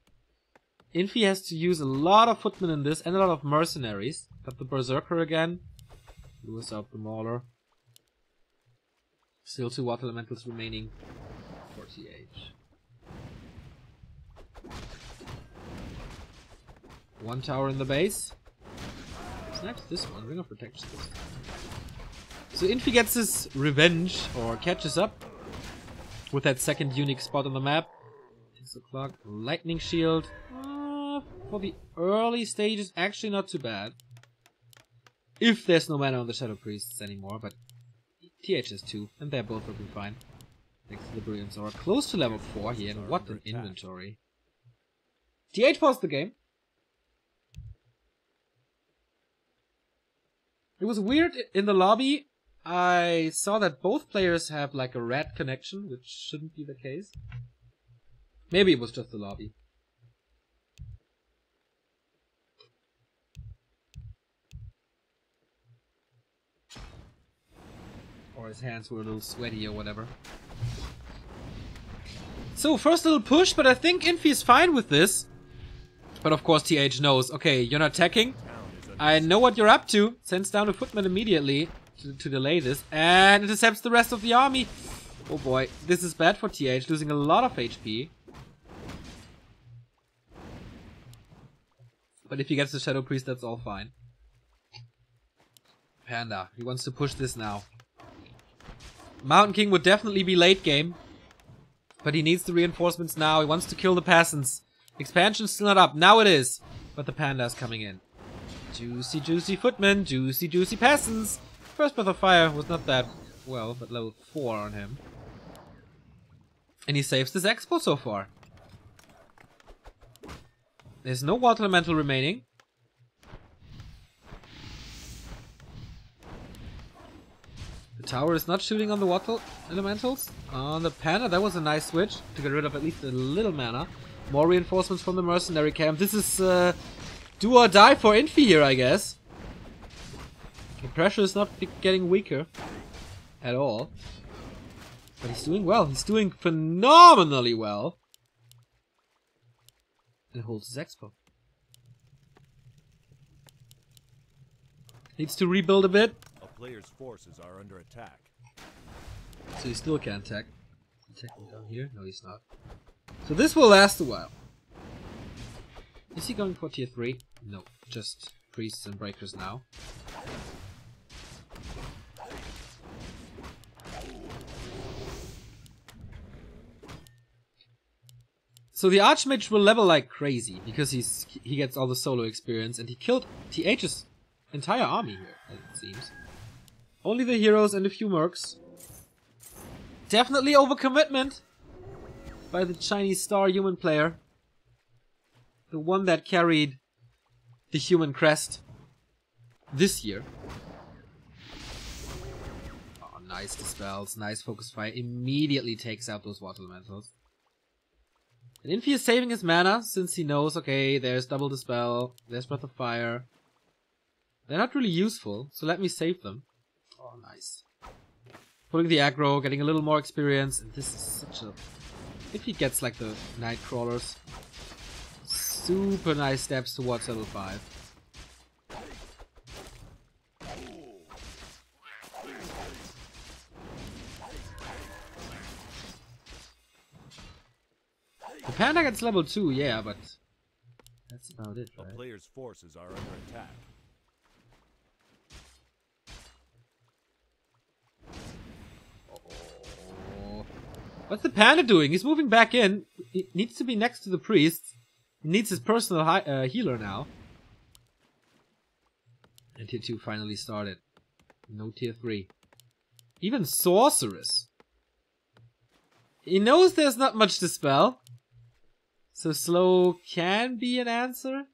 Infi has to use a lot of footmen in this and a lot of mercenaries. Got the Berserker again. Lewis out the Mauler. Still 2 Water Elementals remaining for TH. 1 tower in the base. What's next? This one, Ring of Protection. So Infi gets his revenge, or catches up, with that second unique spot on the map. 6 o'clock, Lightning Shield. For the early stages, actually not too bad. If there's no mana on the Shadow Priests anymore, but TH has 2, and they're both looking fine. Next to the Brilliant Zora, close to level 4 here, and what an inventory. TH paused the game. It was weird in the lobby. I saw that both players have like a red connection, which shouldn't be the case. Maybe it was just the lobby. Or his hands were a little sweaty or whatever. So, first little push, but I think Infi is fine with this. But of course TH knows, okay, you're not attacking. I know what you're up to. Sends down a footman immediately to delay this. And intercepts the rest of the army. Oh boy, this is bad for TH, losing a lot of HP. But if he gets the Shadow Priest, that's all fine. Panda, he wants to push this now. Mountain King would definitely be late game. But he needs the reinforcements now. He wants to kill the peasants. Expansion's still not up. Now it is. But the Panda's coming in. Juicy, juicy footmen. Juicy, juicy peasants. First Breath of Fire was not that well, but level 4 on him. And he saves this expo so far. There's no water elemental remaining. The tower is not shooting on the water elementals. On the Panda, that was a nice switch to get rid of at least a little mana. More reinforcements from the mercenary camp. This is do or die for Infi here, I guess. The pressure is not getting weaker at all. But he's doing well. He's doing phenomenally well. And holds his expo. Needs to rebuild a bit. A player's forces are under attack. So he still can't tech. Teching down here? No, he's not. So this will last a while. Is he going for tier 3? No, just priests and breakers now. So the Archmage will level like crazy because he gets all the solo experience, and he killed TH's entire army here, as it seems. Only the heroes and a few mercs. Definitely overcommitment by the Chinese star human player. The one that carried the human crest this year. Oh, nice dispels, nice focus fire. Immediately takes out those water elementals. And Infi is saving his mana since he knows, okay, there's double dispel, there's breath of fire. They're not really useful, so let me save them. Oh, nice. Pulling the aggro, getting a little more experience, and this is such a... If he gets like the night crawlers, super nice steps towards level 5. The Panda gets level 2, yeah, but that's about it, right? A player's forces are under attack. Oh. What's the Panda doing? He's moving back in. He needs to be next to the priest. He needs his personal healer now. And tier 2 finally started. No tier 3. Even Sorceress. He knows there's not much to spell. So slow can be an answer.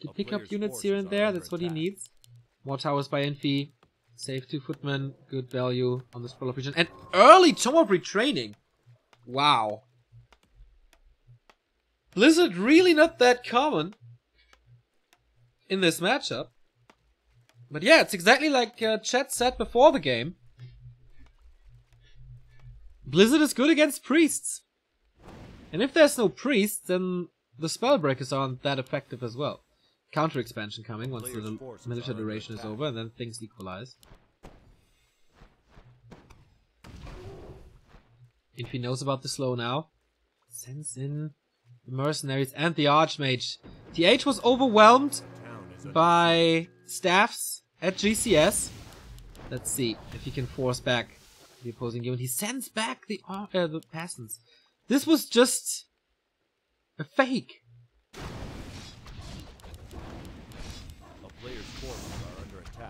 To pick up units here and there, that's what he needs. More towers by Infi. Save 2 footmen, good value on the spell of region. And early Tome of Retraining! Wow. Blizzard really not that common in this matchup. But yeah, it's exactly like Chet said before the game. Blizzard is good against priests. And if there's no priests, then the spellbreakers aren't that effective as well. Counter expansion coming once the military duration is over, and then things equalize. Infi knows about the slow now. Sends in the mercenaries and the Archmage. TH was overwhelmed by staffs at GCS. Let's see if he can force back the opposing unit. He sends back the peasants. This was just a fake.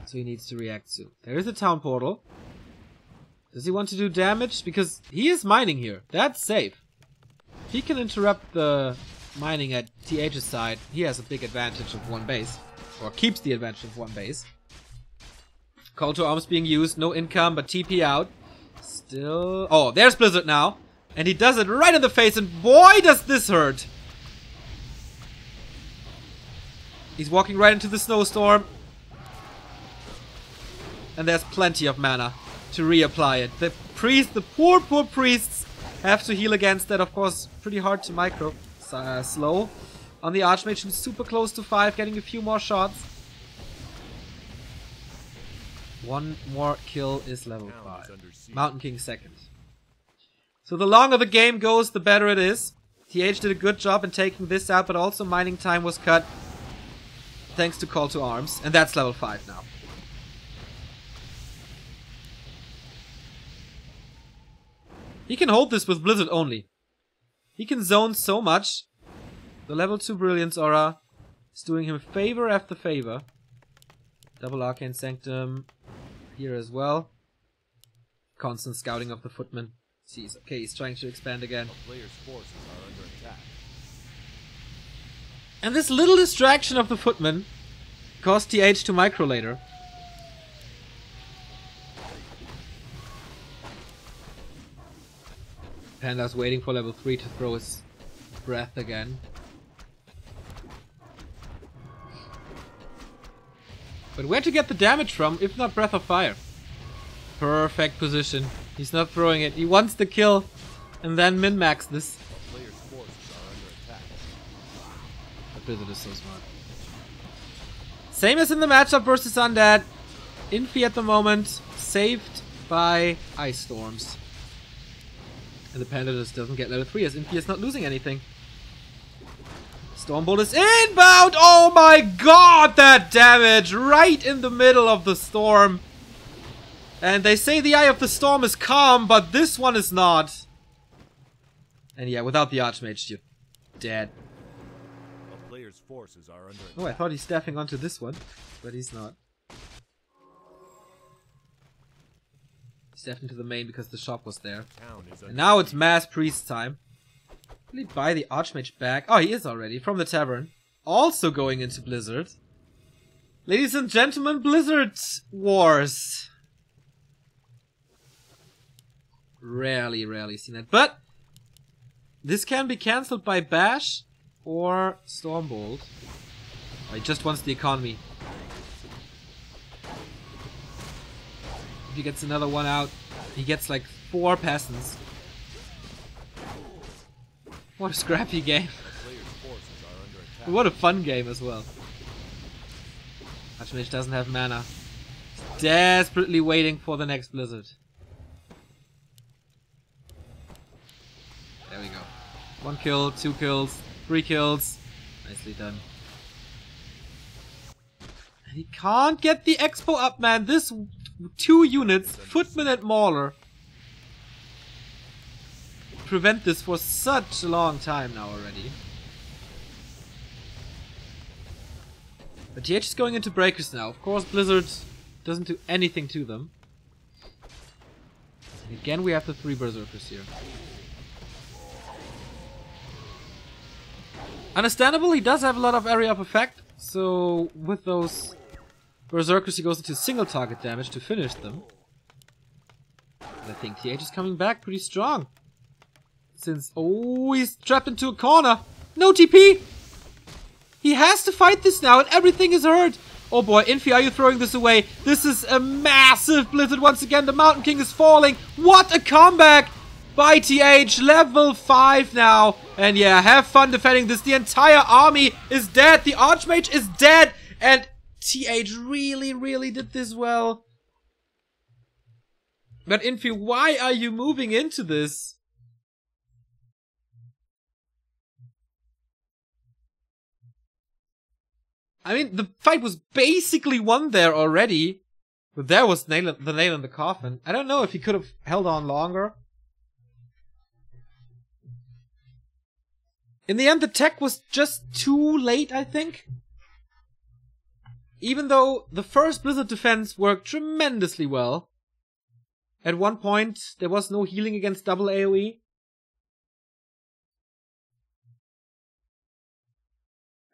So he needs to react soon. There is a town portal. Does he want to do damage? Because he is mining here. That's safe. If he can interrupt the mining at TH's side, he has a big advantage of 1 base. Or keeps the advantage of 1 base. Call to arms being used. No income, but TP out. Still... Oh, there's Blizzard now. And he does it right in the face, and boy does this hurt! He's walking right into the snowstorm. And there's plenty of mana to reapply it. The poor priests have to heal against that. Of course, pretty hard to micro. Slow. On the Archmage, who's super close to 5, getting a few more shots. 1 more kill is level 5. Mountain King second. So the longer the game goes, the better it is. TH did a good job in taking this out, but also mining time was cut. Thanks to Call to Arms. And that's level 5 now. He can hold this with Blizzard only. He can zone so much. The level 2 Brilliance Aura is doing him favor after favor. Double Arcane Sanctum here as well. Constant scouting of the footman. Sees, okay, he's trying to expand again. A player's forces are under attack. And this little distraction of the footman caused TH to micro later. Panda's waiting for level 3 to throw his breath again. But where to get the damage from if not Breath of Fire? Perfect position. He's not throwing it. He wants the kill and then min-max this. A player's forces are under attack. The Blizzard is so smart. Same as in the matchup versus Undead. Infi at the moment saved by Ice Storms. And the Panda just doesn't get level 3 as Infi is not losing anything. Stormbolt is inbound! Oh my god, that damage! Right in the middle of the storm. And they say the Eye of the Storm is calm, but this one is not. And yeah, without the Archmage, you're dead. A player's forces are under attack. Oh, I thought he's staffing onto this one, but he's not. He staffed into the main because the shop was there. And now it's Mass Priest time. Will he buy the Archmage back? Oh, he is already, from the tavern. Also going into Blizzard. Ladies and gentlemen, Blizzard Wars. Rarely seen that. But this can be cancelled by Bash or Stormbolt. Oh, he just wants the economy. If he gets another one out, he gets like 4 peasants. What a scrappy game. What a fun game as well. Archmage doesn't have mana. He's desperately waiting for the next Blizzard. There we go. 1 kill, 2 kills, 3 kills. Nicely done. And he can't get the expo up, man. This 2 units, Footman and Mauler, prevent this for such a long time now already. But TH is going into breakers now. Of course, Blizzard doesn't do anything to them. And again, we have the 3 berserkers here. Understandable, he does have a lot of area of effect, so with those berserkers he goes into single target damage to finish them. But I think TH is coming back pretty strong. Since, oh, he's trapped into a corner. No TP! He has to fight this now and everything is hurt. Oh boy, Infi, are you throwing this away? This is a massive Blizzard once again. The Mountain King is falling. What a comeback by TH. Level 5 now. And yeah, have fun defending this. The entire army is dead. The Archmage is dead. And TH really did this well. But Infi, why are you moving into this? I mean, the fight was basically won there already. But there was the nail in the coffin. I don't know if he could have held on longer. In the end, the tech was just too late, I think. Even though the first Blizzard defense worked tremendously well. At one point, there was no healing against double AoE.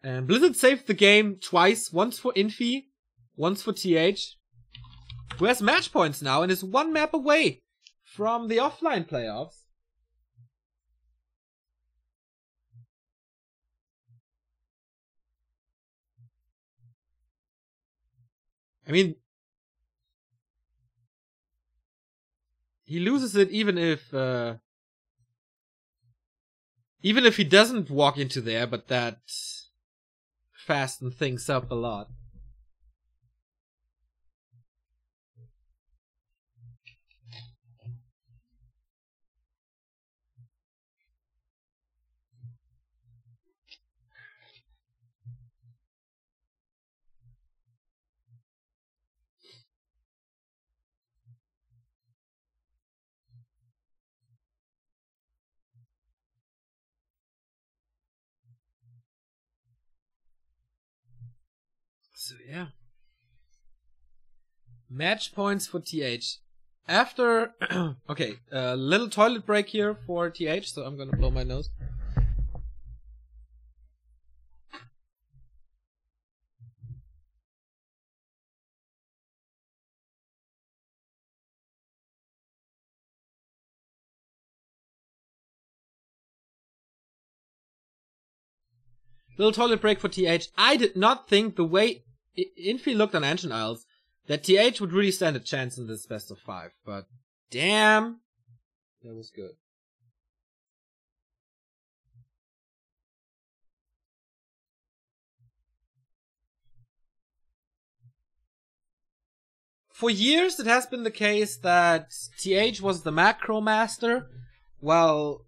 And Blizzard saved the game twice. Once for Infi, once for TH. Who has match points now and is 1 map away from the offline playoffs. I mean, he loses it even if he doesn't walk into there, but that fastens things up a lot. So yeah. Match points for TH. After... okay, a little toilet break here for TH, so I'm gonna blow my nose. Little toilet break for TH. I did not think the way Infi looked on Ancient Isles that TH would really stand a chance in this best of 5, but damn, that was good. For years it has been the case that TH was the macro master, while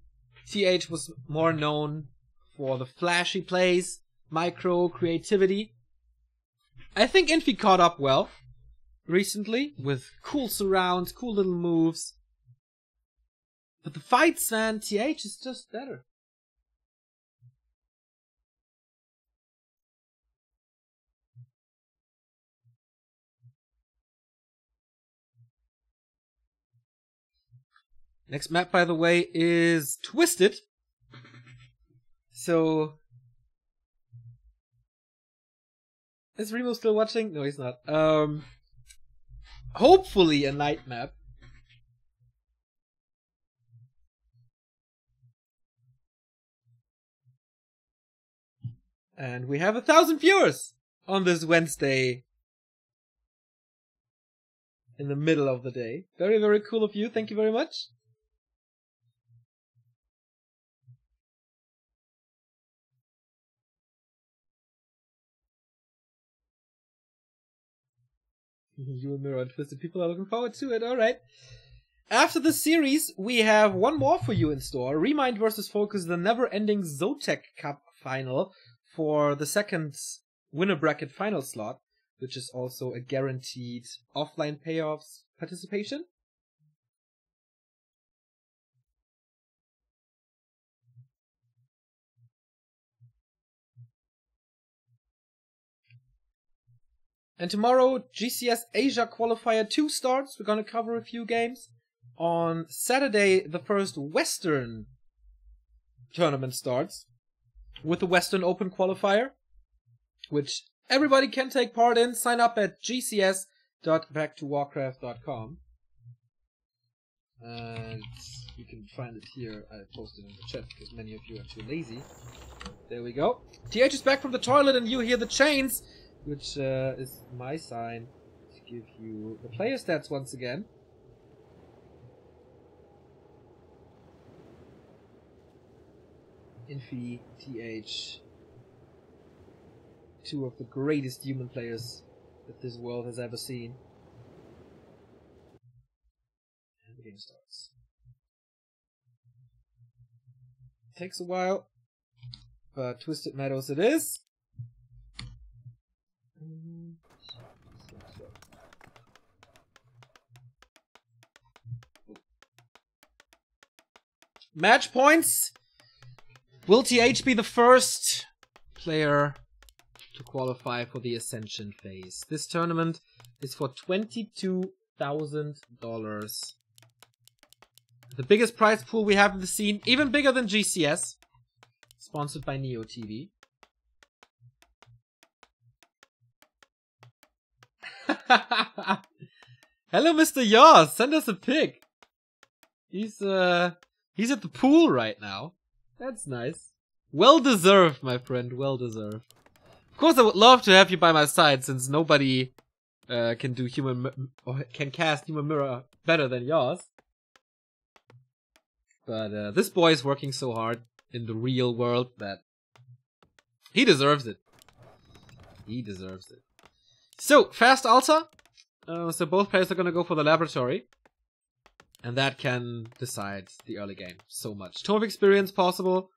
TH was more known for the flashy plays, micro creativity. I think Infi caught up well recently with cool surrounds, cool little moves. But the fights, man, TH is just better. Next map, by the way, is Twisted. So... is Remo still watching? No, he's not. Hopefully a night map. And we have 1,000 viewers on this Wednesday. In the middle of the day. Very, very cool of you. Thank you very much. You and Mirror and Twisted people are looking forward to it. Alright. After this series, we have one more for you in store. Remind vs. Focus, the never-ending Zotac Cup final for the second winner bracket final slot, which is also a guaranteed offline payoffs participation. And tomorrow, GCS Asia Qualifier 2 starts. We're going to cover a few games. On Saturday, the first Western tournament starts with the Western Open Qualifier, which everybody can take part in. Sign up at gcs.backtowarcraft.com. And you can find it here. I posted in the chat because many of you are too lazy. There we go. TH is back from the toilet and you hear the chains, which is my sign to give you the player stats once again. Infi, TH, two of the greatest human players that this world has ever seen. And the game starts. Takes a while, but Twisted Meadows it is. Match points. Will TH be the first player to qualify for the Ascension phase? This tournament is for $22,000. The biggest prize pool we have in the scene, even bigger than GCS. Sponsored by Neo TV. Hello, Mr. Yaws. Send us a pic. He's at the pool right now. That's nice. Well deserved, my friend. Well deserved. Of course, I would love to have you by my side, since nobody can do can cast Human Mirror better than yours. But this boy is working so hard in the real world that he deserves it. He deserves it. So, fast altar. So both players are gonna go for the laboratory. And that can decide the early game so much. Tome of experience possible.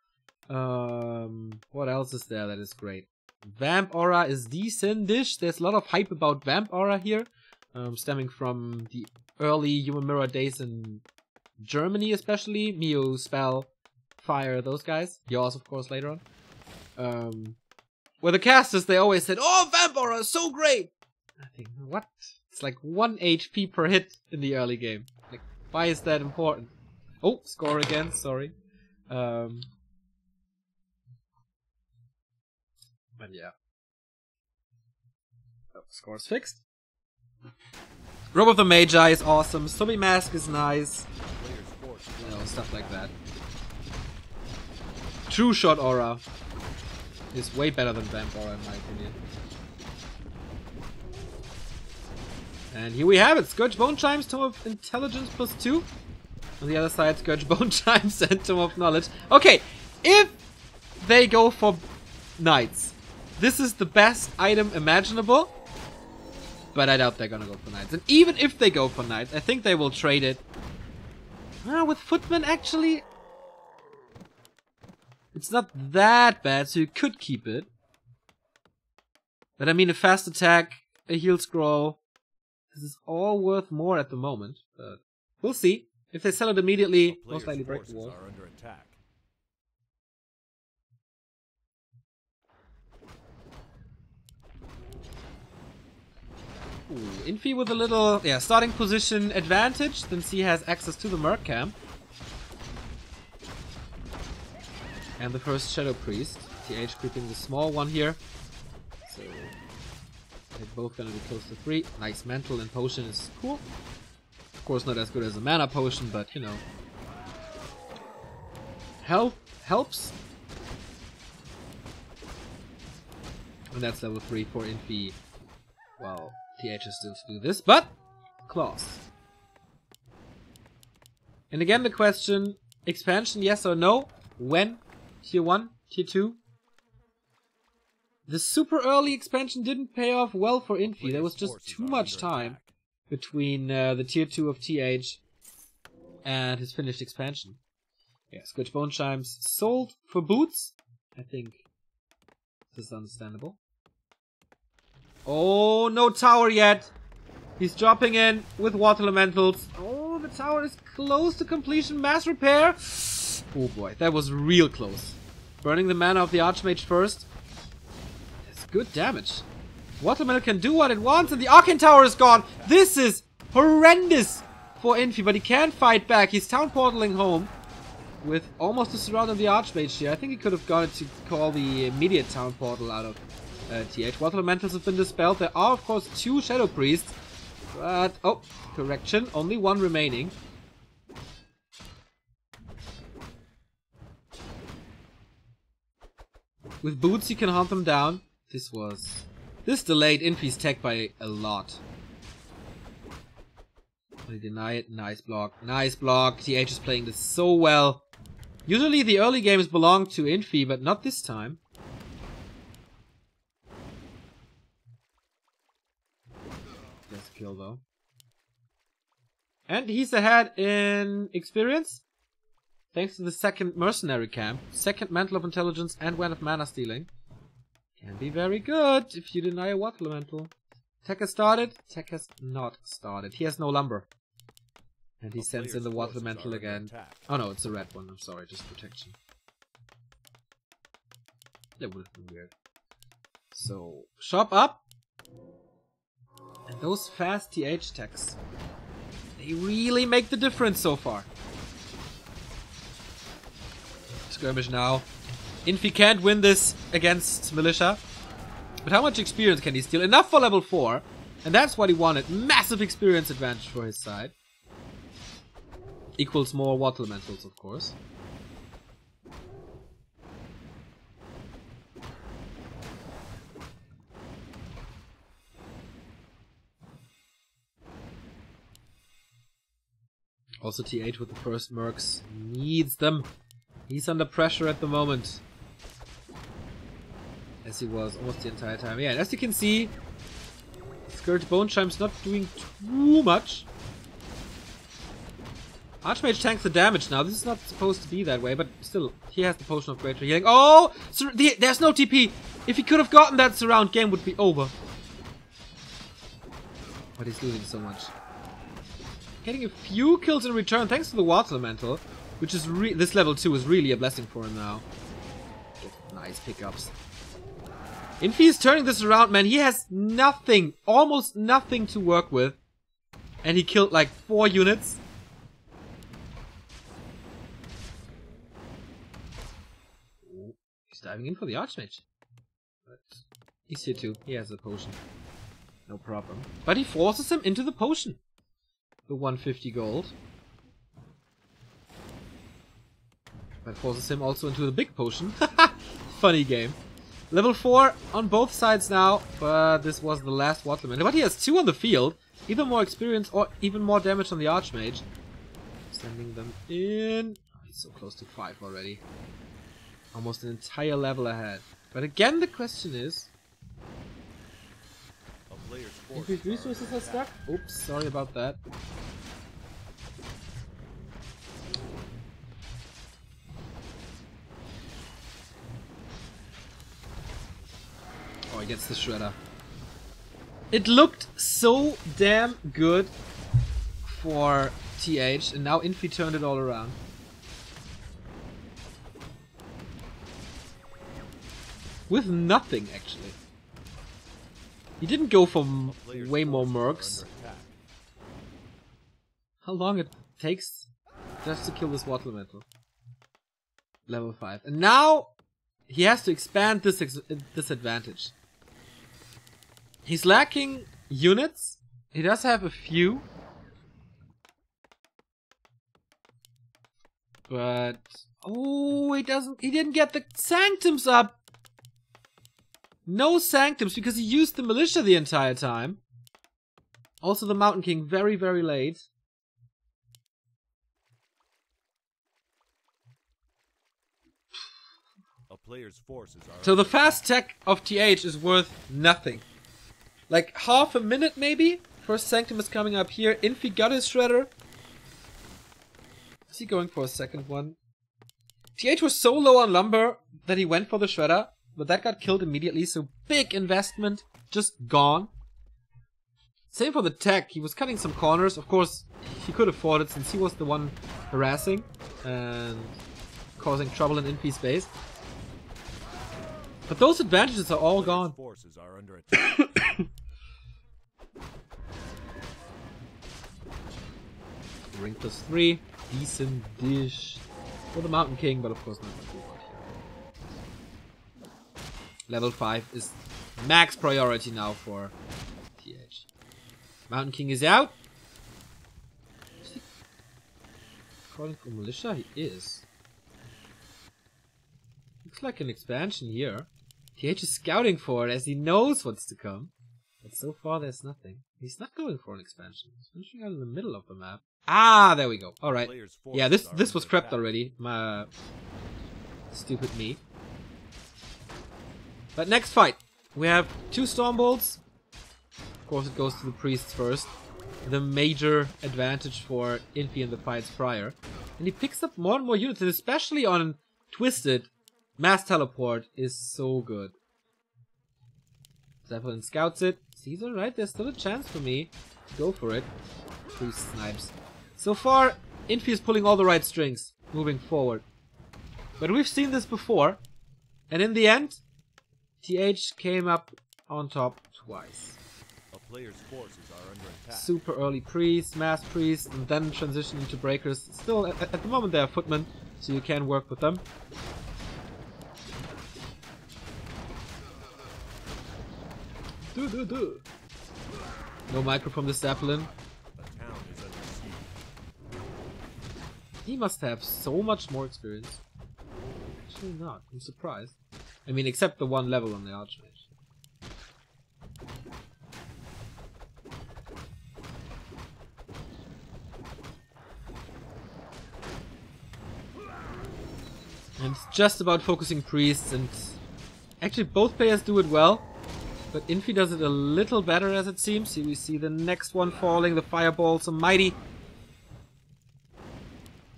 What else is there that is great? Vamp Aura is decent-ish. There's a lot of hype about Vamp Aura here. Stemming from the early Human Mirror days in Germany especially. Mio, Spell, Fire, those guys. Yours, of course, later on. Where the casters, they always said, "Oh, Vamp Aura is so great!" I think, what? It's like 1 HP per hit in the early game. Like, why is that important? Oh, score again, sorry. But yeah. Oh, score's fixed. Robe of the Magi is awesome. Zombie Mask is nice. You know, stuff like that. True Shot Aura is way better than Vamp Aura in my opinion. And here we have it. Scourge Bone Chimes, Tome of Intelligence +2. On the other side, Scourge Bone Chimes and Tome of Knowledge. Okay, if they go for Knights, this is the best item imaginable. But I doubt they're gonna go for Knights. And even if they go for Knights, I think they will trade it. With Footman, actually, it's not that bad, so you could keep it. But I mean, a fast attack, a heal scroll, this is all worth more at the moment. But we'll see. If they sell it immediately, most likely break the wall. Ooh, Infi with a little, starting position advantage, since he has access to the Merc camp. And the first Shadow Priest. TH creeping the small one here. So, they're both gonna be close to 3. Nice Mantle and Potion is cool. Of course not as good as a Mana Potion, but you know. Health helps. And that's level 3 for Infi. Well, TH is still to do this, but Claws. And again the question, expansion yes or no? When? Tier 1? Tier 2? The super early expansion didn't pay off well for Infi. There was just too much time between the tier 2 of TH and his finished expansion. Yeah, Scourge Bone Chimes sold for boots. I think this is understandable. Oh, no tower yet. He's dropping in with Water Elementals. Oh, the tower is close to completion. Mass repair. Oh boy, that was real close. Burning the mana of the Archmage first. That's good damage. Water Elemental can do what it wants and the Arcane Tower is gone. This is horrendous for Infi, but he can fight back. He's town portaling home with almost a surround of the Archmage here. I think he could have gone to call the immediate town portal out of TH. Water Elementals have been dispelled. There are, of course, 2 Shadow Priests. But, oh, correction. Only 1 remaining. With boots, you can hunt them down. This delayed Infi's tech by a lot. They deny it. Nice block. Nice block. TH is playing this so well. Usually the early games belong to Infi, but not this time. Let's kill though. And he's ahead in experience. Thanks to the second mercenary camp. Second Mantle of Intelligence and one of Mana Stealing. Can be very good if you deny a Water Elemental. Tech has started. Tech has not started. He has no lumber. And he sends in the Water Elemental again. Oh no, it's a red one. I'm sorry, just protection. That would have been weird. So, shop up. And those fast TH techs, they really make the difference so far. Skirmish now. Infi can't win this against Militia. But how much experience can he steal? Enough for level 4. And that's what he wanted. Massive experience advantage for his side. Equals more Water Elementals, of course. Also TH with the first mercs needs them. He's under pressure at the moment. As he was almost the entire time. Yeah, and as you can see, Scourge Bone Chime's not doing too much. Archmage tanks the damage now. This is not supposed to be that way, but still, he has the Potion of Greater Healing. Oh! There's no TP! If he could have gotten that surround, game would be over. But he's losing so much. Getting a few kills in return thanks to the Water Elemental, which is this level 2 is really a blessing for him now. Nice pickups. Infi is turning this around, man. He has nothing, almost nothing to work with. And he killed like 4 units. Oh, he's diving in for the Archmage. But he's here too. He has a potion. No problem. But he forces him into the potion. The 150 gold. That forces him also into the big potion. Funny game. Level 4 on both sides now, but this was the last Waterman. But he has 2 on the field. Either more experience or even more damage on the Archmage. Sending them in. Oh, he's so close to 5 already. Almost an entire level ahead. But again, the question is... Infi's resources are stuck? Oops, sorry about that. Oh, he gets the Shredder. It looked so damn good for TH, and now Infi turned it all around. With nothing, actually. He didn't go for way more mercs. How long it takes just to kill this water elemental. Level 5. And now he has to expand this advantage. He's lacking units. He does have a few. But oh, he didn't get the sanctums up. No sanctums because he used the militia the entire time. Also the Mountain King very, very late. A player's forces are so the fast tech of TH is worth nothing. Like half a minute maybe? First Sanctum is coming up here. Infi got his Shredder. Is he going for a second one? TH was so low on lumber that he went for the Shredder. But that got killed immediately, so big investment, just gone. Same for the tech, he was cutting some corners. Of course, he could afford it since he was the one harassing and causing trouble in Infi's base. But those advantages are all gone. Forces are under attack. Ring +3, decent dish for the Mountain King, but of course not much. Level 5 is max priority now for TH. Mountain King is out. Is he calling for militia? He is. Looks like an expansion here. TH is scouting for it as he knows what's to come. But so far there's nothing. He's not going for an expansion. He's finishing out in the middle of the map. Ah, there we go. Alright. Yeah, this was prepped already. My stupid me. But next fight, we have 2 Stormbolts. Of course, it goes to the priests first. The major advantage for Infi in the fights prior. And he picks up more and more units, and especially on Twisted, Mass Teleport is so good. Zeppelin scouts it. Sees alright, there's still a chance for me to go for it. Priest snipes. So far, Infi is pulling all the right strings, moving forward. But we've seen this before, and in the end, TH came up on top twice. A player's forces are under attack. Super early priest, mass priest, and then transition into breakers. Still, at the moment they are footmen, so you can work with them. No micro from the Zeppelin. A town is under siege. He must have so much more experience. Actually not, I'm surprised. I mean, except the 1 level on the Archmage. And it's just about focusing priests, and actually both players do it well, but Infi does it a little better as it seems. Here we see the next one falling, the fireball, so mighty.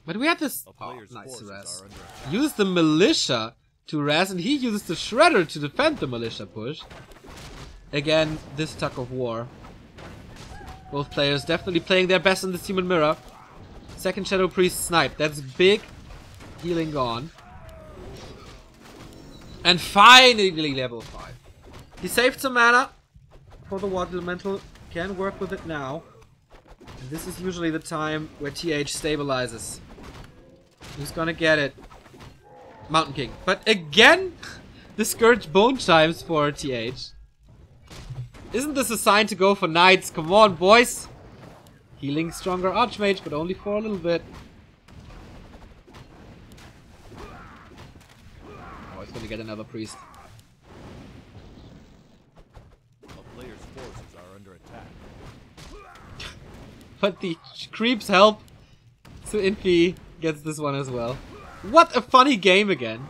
But we had this... Oh, nice harass. Use the militia to harass, and he uses the Shredder to defend the militia push. Again, this tug of war. Both players definitely playing their best in this Human Mirror. Second Shadow Priest snipe. That's big. Healing gone. And finally level 5. He saved some mana for the water elemental. Can work with it now. And this is usually the time where TH stabilizes. Who's gonna get it? Mountain King. But again, the Scourge Bone Chimes for TH. Isn't this a sign to go for Knights? Come on, boys! Healing stronger Archmage, but only for a little bit. Oh, he's gonna get another Priest. A player's forces are under attack. But the creeps help. So Infi gets this one as well. What a funny game again.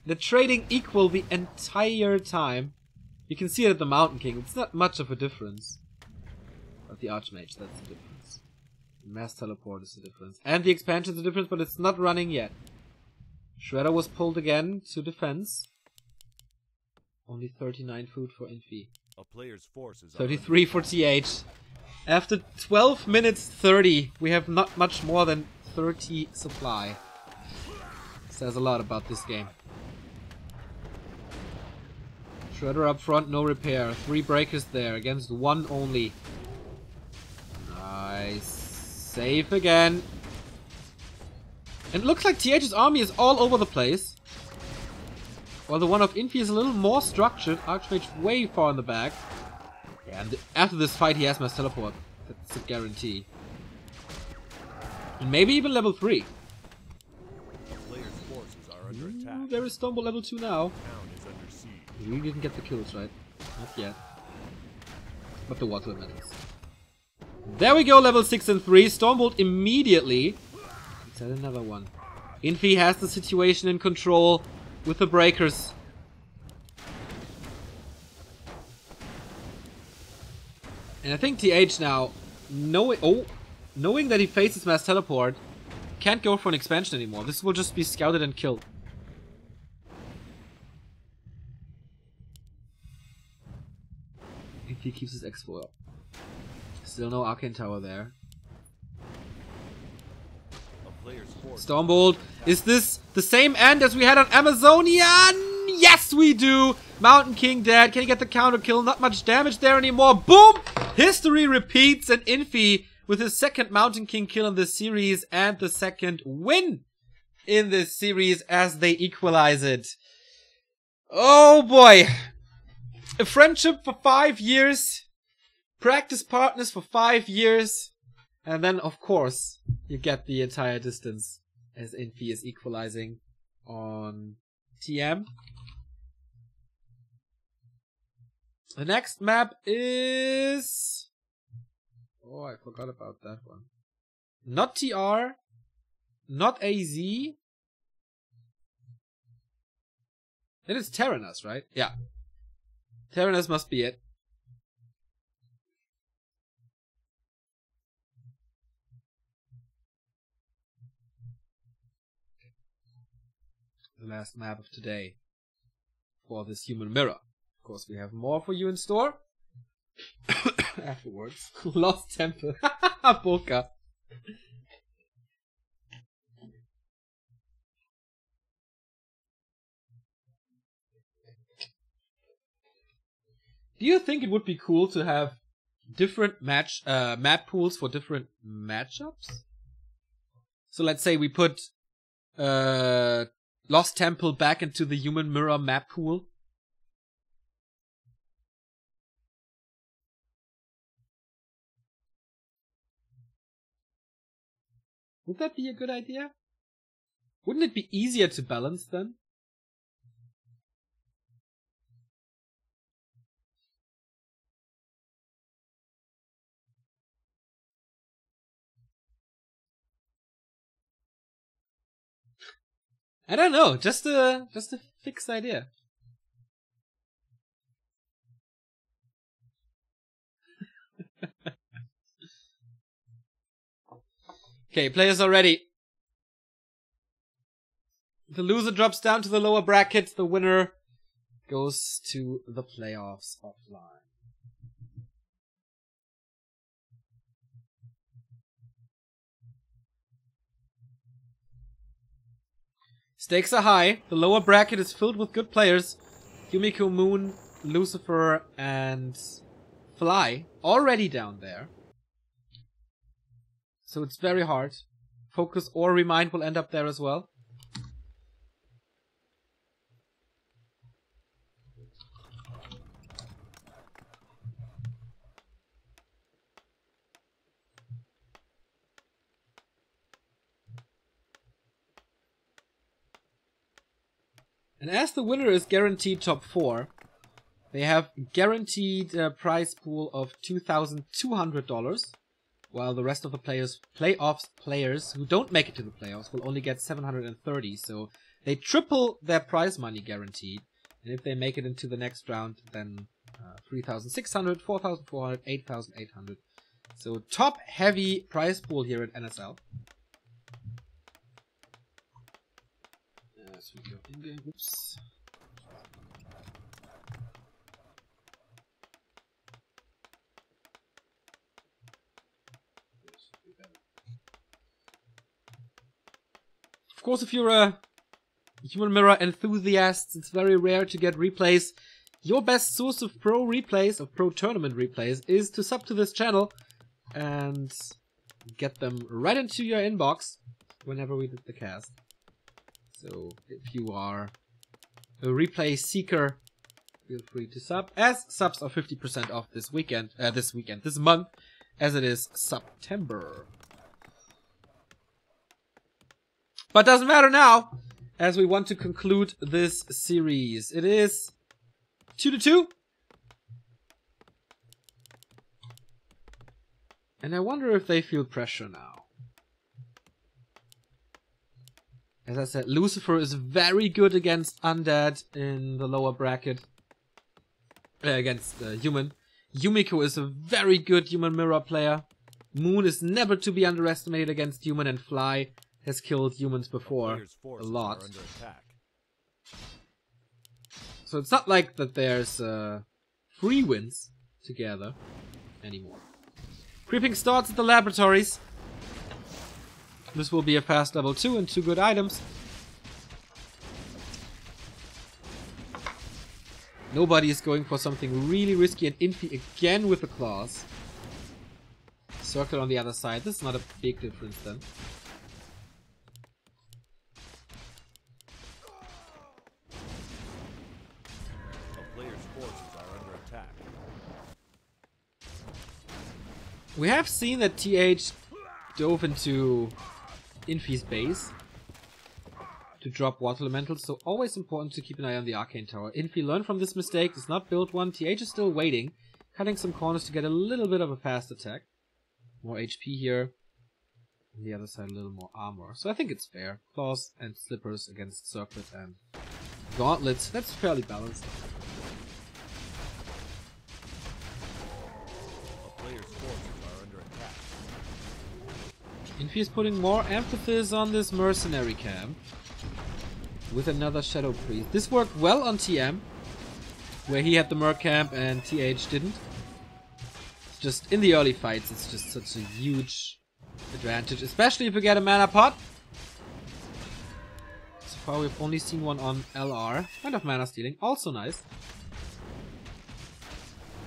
They're trading equal the entire time. You can see it at the Mountain King. It's not much of a difference. But the Archmage, that's the difference. The Mass Teleport is the difference. And the expansion is the difference, but it's not running yet. Shredder was pulled again to defense. Only 39 food for Infi. A player's forces are 33 for TH. After 12 minutes 30, we have not much more than 30 supply. Says a lot about this game. Shredder up front, no repair. 3 breakers there against 1 only. Nice. Safe again. And it looks like TH's army is all over the place. While the one of Infi is a little more structured. Archmage way far in the back. Yeah, and after this fight he has Mass Teleport. That's a guarantee. And maybe even level 3. A player's forces are under attack. There is Stombo level 2 now. Town is under siege. We didn't get the kills, right? Not yet. But the water elementals. There we go, level 6 and 3. Stormbolt immediately. Let's add another one. Infi has the situation in control with the breakers. And I think TH now, knowing that he faces Mass Teleport, can't go for an expansion anymore. This will just be scouted and killed. If he keeps his X4 up. Still no Arcane Tower there. A player's forces Stormbolt, is this the same end as we had on Amazonian? Yes, we do! Mountain King dead. Can he get the counter kill? Not much damage there anymore. Boom! History repeats, and Infi with his second Mountain King kill in this series and the second win in this series as they equalize it. Oh boy! A friendship for 5 years. Practice partners for 5 years. And then, of course, you get the entire distance as Infi is equalizing on TM. The next map is... Oh, I forgot about that one. Not TR. Not AZ. Then it's Terranus, right? Yeah. Terranus must be it. The last map of today for this human mirror. Of course, we have more for you in store. Afterwards. Lost Temple. Boca. Do you think it would be cool to have different map pools for different matchups? So let's say we put Lost Temple back into the Human Mirror map pool. Would that be a good idea? Wouldn't it be easier to balance then? I don't know, just a fixed idea. Okay, players are ready. The loser drops down to the lower bracket. The winner goes to the playoffs offline. Stakes are high. The lower bracket is filled with good players. Yumiko Moon Lucifer and Fly already down there. So it's very hard. Focus or Remind will end up there as well. And as the winner is guaranteed top 4, they have guaranteed prize pool of $2,200, while the rest of the playoffs players who don't make it to the playoffs will only get $730. So they triple their prize money guaranteed, and if they make it into the next round, then $3,600, $4,400, $8,800. So top heavy prize pool here at NSL. As we go in game, oops. Of course, if you're a Human Mirror enthusiast, it's very rare to get replays. Your best source of pro replays, of pro tournament replays, is to sub to this channel and get them right into your inbox whenever we did the cast. So if you are a replay seeker, feel free to sub, as subs are 50% off this month, as it is September. But doesn't matter now, as we want to conclude this series. It is 2-2. And I wonder if they feel pressure now. As I said, Lucifer is very good against Undead in the lower bracket. Against Human. Yumiko is a very good Human Mirror player. Moon is never to be underestimated against Human, and Fly has killed humans before a lot. So it's not like that there's free wins together anymore. Creeping starts at the laboratories. This will be a fast level 2 and 2 good items. Nobody is going for something really risky, and Infi again with the claws. Circle on the other side. This is not a big difference then. We have seen that TH dove into Infi's base to drop water elementals, so always important to keep an eye on the Arcane Tower. Infi learned from this mistake, does not build one. TH is still waiting, cutting some corners to get a little bit of a fast attack. More HP here. On the other side, a little more armor. So I think it's fair. Claws and Slippers against Circlet and Gauntlets. That's fairly balanced. Infi is putting more emphasis on this mercenary camp with another Shadow Priest. This worked well on TM, where he had the Merc camp and TH didn't. It's just in the early fights, it's just such a huge advantage, especially if you get a mana pot. So far we've only seen one on LR. Kind of mana stealing, also nice.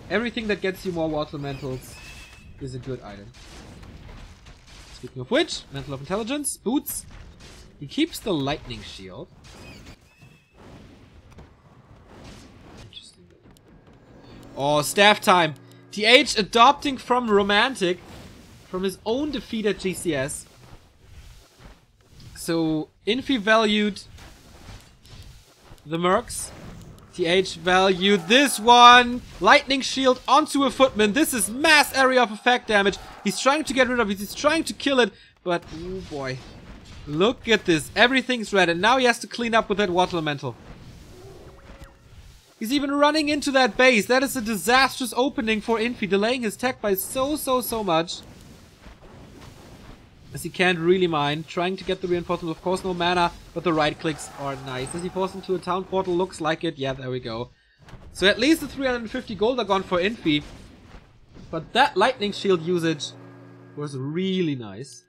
Everything that gets you more water elementals is a good item. Speaking of which, Mantle of Intelligence, Boots. He keeps the Lightning Shield. Interesting. Oh, staff time. TH adopting from Romantic, from his own defeat at GCS. So, Infi valued the Mercs. TH valued this one. Lightning Shield onto a Footman. This is mass area of effect damage. He's trying to get rid of it. He's trying to kill it. But, oh boy. Look at this. Everything's red. And now he has to clean up with that Water Elemental. He's even running into that base. That is a disastrous opening for Infi. Delaying his tech by so much. As he can't really mine. Trying to get the reinforcement. Of course, no mana. But the right clicks are nice. Does he force into a town portal? Looks like it. Yeah, there we go. So at least the 350 gold are gone for Infi. But that Lightning Shield usage was really nice.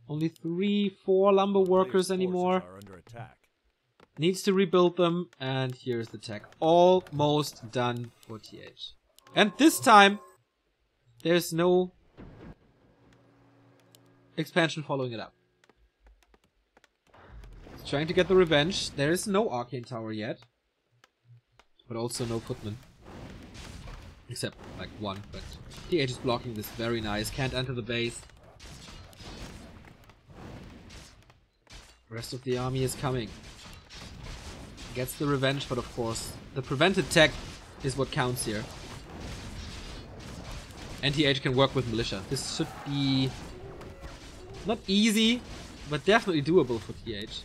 Only 3-4 lumber workers anymore. Needs to rebuild them, and here's the tech. Almost done for TH. And this time, there's no expansion following it up. It's trying to get the revenge. There is no Arcane Tower yet. But also no Footman. Except, like, one, but TH is blocking this very nice. Can't enter the base. The rest of the army is coming. Gets the revenge, but of course, the prevented tech is what counts here. And TH can work with militia. This should be not easy, but definitely doable for TH.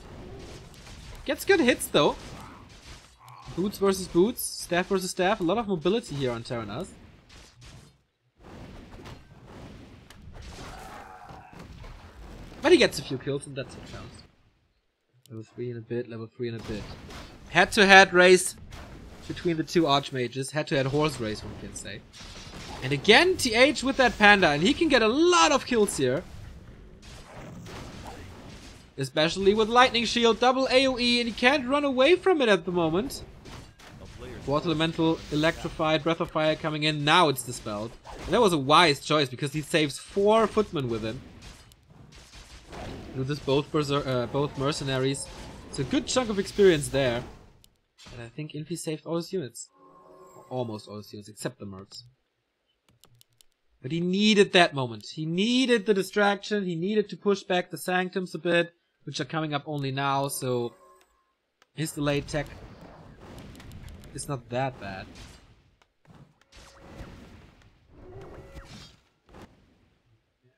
Gets good hits though. Boots versus boots, staff versus staff. A lot of mobility here on Terranas. But he gets a few kills, and that's what counts. Level 3 in a bit, level 3 in a bit. Head-to-head race between the two archmages. Head-to-head horse race, one can say. And again, TH with that panda, and he can get a lot of kills here. Especially with Lightning Shield, double AoE, and he can't run away from it at the moment. Water Elemental, Electrified, Breath of Fire coming in. Now it's dispelled. And that was a wise choice because he saves 4 footmen with him. With this both mercenaries. It's a good chunk of experience there. And I think Infi saved all his units. Almost all his units, except the mercs. But he needed that moment. He needed the distraction. He needed to push back the Sanctums a bit, which are coming up only now, so his delayed tech is not that bad.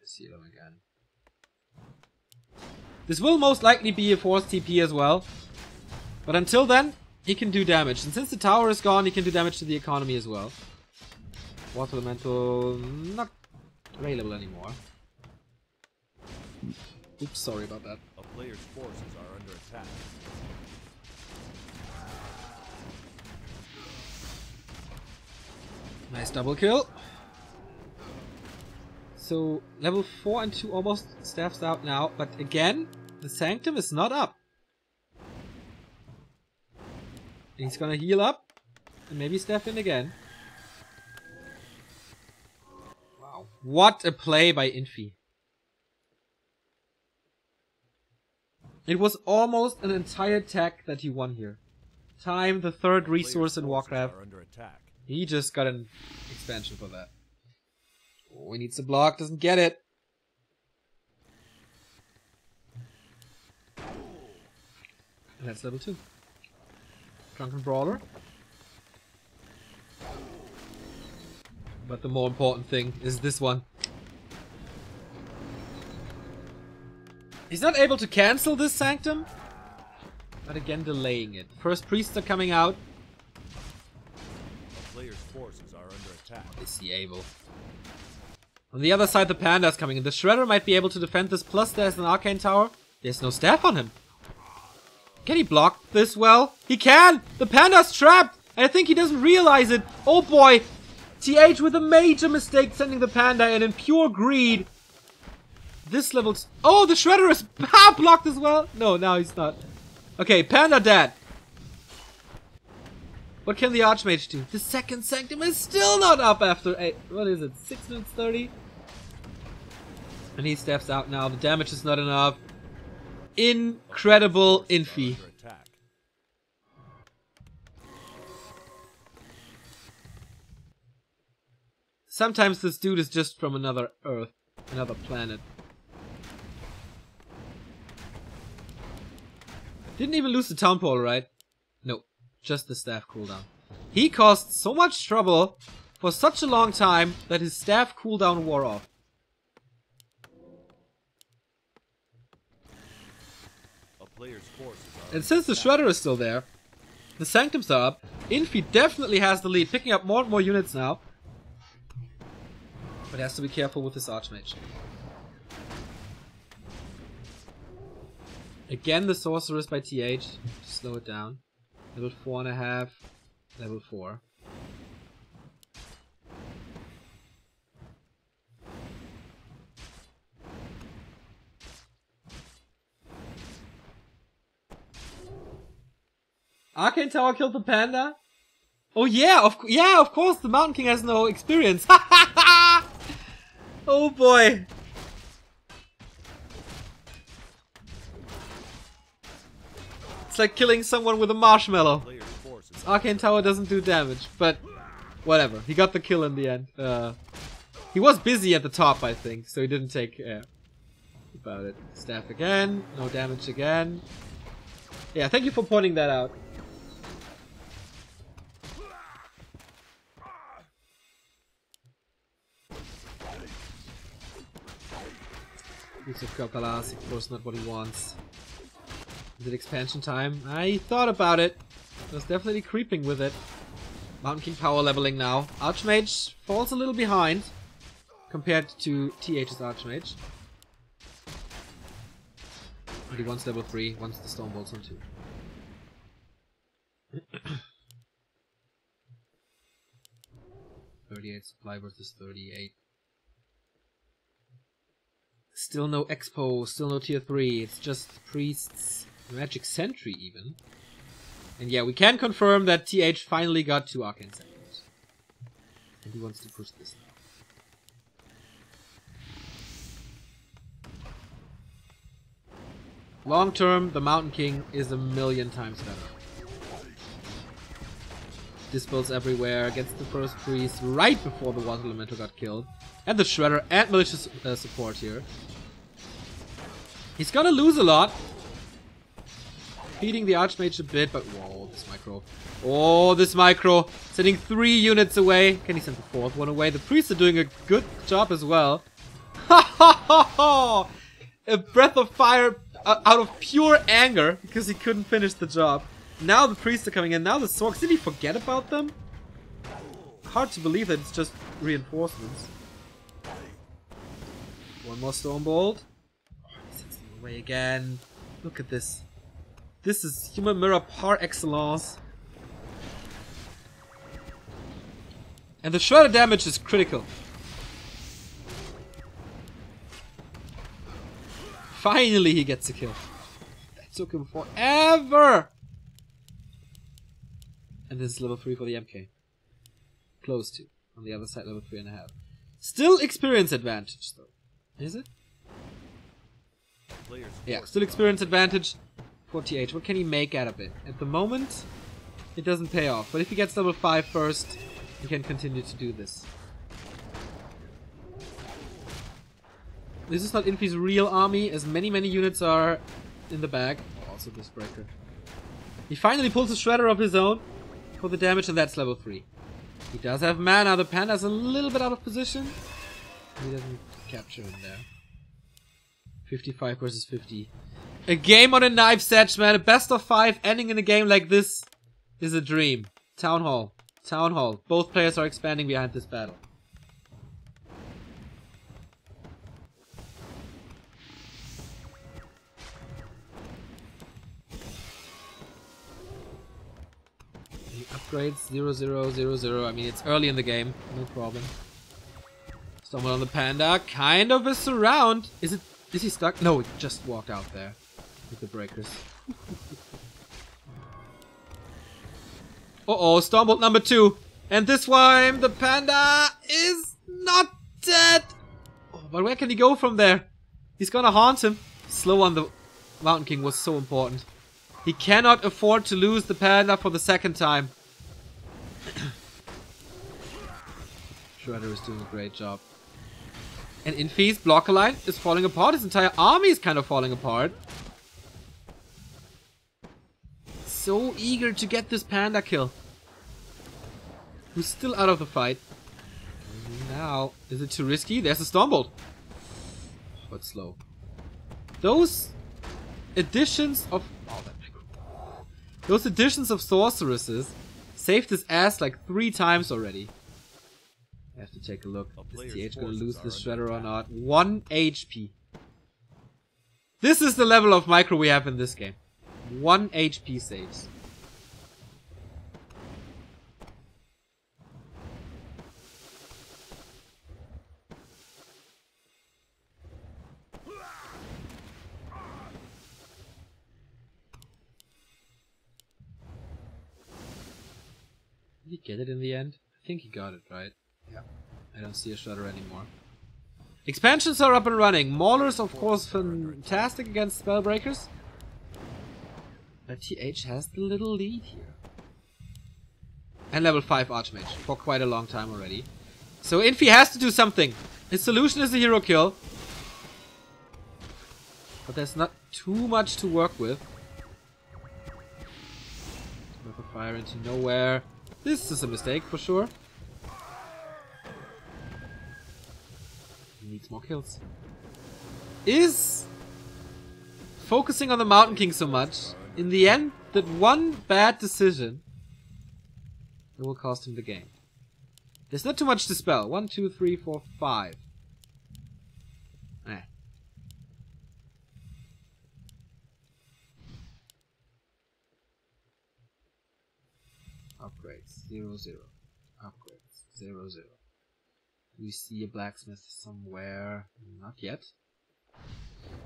See them again. This will most likely be a forced TP as well. But until then, he can do damage. And since the tower is gone, he can do damage to the economy as well. Water Elemental not available anymore. Oops, sorry about that. A player's forces are under attack. Nice double kill. So level 4 and 2 almost staffs out now, but again, the Sanctum is not up. He's gonna heal up and maybe staff in again. Wow. What a play by Infi. It was almost an entire tech that he won here. Time, the third resource in Warcraft. He just got an expansion for that. Oh, he needs to block, doesn't get it. And that's level 2. Drunken Brawler. But the more important thing is this one. He's not able to cancel this Sanctum, but again delaying it. First priests are coming out. The player's forces are under attack. Is he able? On the other side, the Panda's coming in. The Shredder might be able to defend this, plus there's an Arcane Tower. There's no staff on him. Can he block this well? He can! The Panda's trapped! And I think he doesn't realize it. Oh boy! TH with a major mistake sending the Panda in pure greed. This level... Oh, the Shredder is blocked as well? No, now he's not. Okay, Panda dead. What can the Archmage do? The second Sanctum is still not up after 8... What is it? 6 minutes 30? And he steps out now. The damage is not enough. Incredible Infi. Sometimes this dude is just from another Earth. Another planet. Didn't even lose the Town Portal, right? No. Just the staff cooldown. He caused so much trouble for such a long time that his staff cooldown wore off. And since the Shredder is still there, the Sanctums are up. Infi definitely has the lead, picking up more and more units now. But has to be careful with this Archmage. Again, the Sorceress by TH. Slow it down. Level 4.5. Level 4. Arcane Tower killed the panda? Oh yeah, of course, the Mountain King has no experience. Oh boy. It's like killing someone with a marshmallow. Arcane Tower doesn't do damage, but whatever. He got the kill in the end. He was busy at the top, I think, so he didn't take care about it. Staff again, no damage again. Yeah, thank you for pointing that out. Use of Kokalas, of course not what he wants. Is it expansion time? I thought about it. I was definitely creeping with it. Mountain King power leveling now. Archmage falls a little behind compared to TH's Archmage. But he wants level 3, wants the Stormbolts on 2. 38 supply versus 38. Still no Expo, still no tier 3, it's just Priests, Magic Sentry even. And yeah, we can confirm that TH finally got 2 Arcane Sentries. And he wants to push this now. Long term, the Mountain King is a million times better. Dispels everywhere, gets the first Priest right before the Water Elemental got killed. And the Shredder and Malicious support here. He's gonna lose a lot. Feeding the Archmage a bit, but whoa, this micro. Oh, this micro. Sending 3 units away. Can he send the 4th one away? The Priests are doing a good job as well. Ha ha ha ha! A breath of fire out of pure anger because he couldn't finish the job. Now the Priests are coming in. Now the Sorks. Did he forget about them? Hard to believe that it's just reinforcements. One more Stormbolt. Oh, he sends them away again. Look at this. This is Human Mirror par excellence. And the Shredder damage is critical. Finally he gets a kill. That took him forever! And this is level 3 for the MK. Close to. On the other side, level 3.5. Still experience advantage though. Is it? Yeah, still experience advantage for TH. What can he make out of it? At the moment, it doesn't pay off. But if he gets level 5 first, he can continue to do this. This is not Infi's real army, as many units are in the bag. Also this breaker. He finally pulls a Shredder of his own for the damage, and that's level 3. He does have mana. The Panda's a little bit out of position. He doesn't capture him there. 55 versus 50. A game on a knife's edge, man. A best of 5 ending in a game like this is a dream. Town Hall. Town Hall. Both players are expanding behind this battle. The upgrades 0-0-0-0. I mean, it's early in the game. No problem. Someone on the Panda. Kind of a surround. Is he stuck? No, he just walked out there with the breakers. Uh-oh, Stormbolt number 2. And this time, the Panda is not dead. Oh, but where can he go from there? He's gonna haunt him. Slow on the Mountain King was so important. He cannot afford to lose the Panda for the 2nd time. Shredder is doing a great job. And Infi's blocker line is falling apart. His entire army is kind of falling apart. So eager to get this Panda kill. Who's still out of the fight. Now, is it too risky? There's a Stormbolt. But slow. Those additions of... Oh, those additions of sorceresses saved his ass like 3 times already. I have to take a look. Is TH gonna lose this Shredder or not? 1 HP. This is the level of micro we have in this game. 1 HP saves. Did he get it in the end? I think he got it, right? Yeah. I don't see a Shredder anymore. Expansions are up and running. Maulers, of course, fantastic against Spellbreakers. But TH has the little lead here. And level 5 Archmage for quite a long time already. So Infi has to do something. His solution is a hero kill. But there's not too much to work with. Breath of Fire into nowhere. This is a mistake for sure. He needs more kills. Is focusing on the Mountain King so much, in the end, that one bad decision it will cost him the game. There's not too much to spell. 1, 2, 3, 4, 5. Eh. Upgrades. 0, 0. Upgrades. 0, 0. Do we see a blacksmith somewhere? Not yet.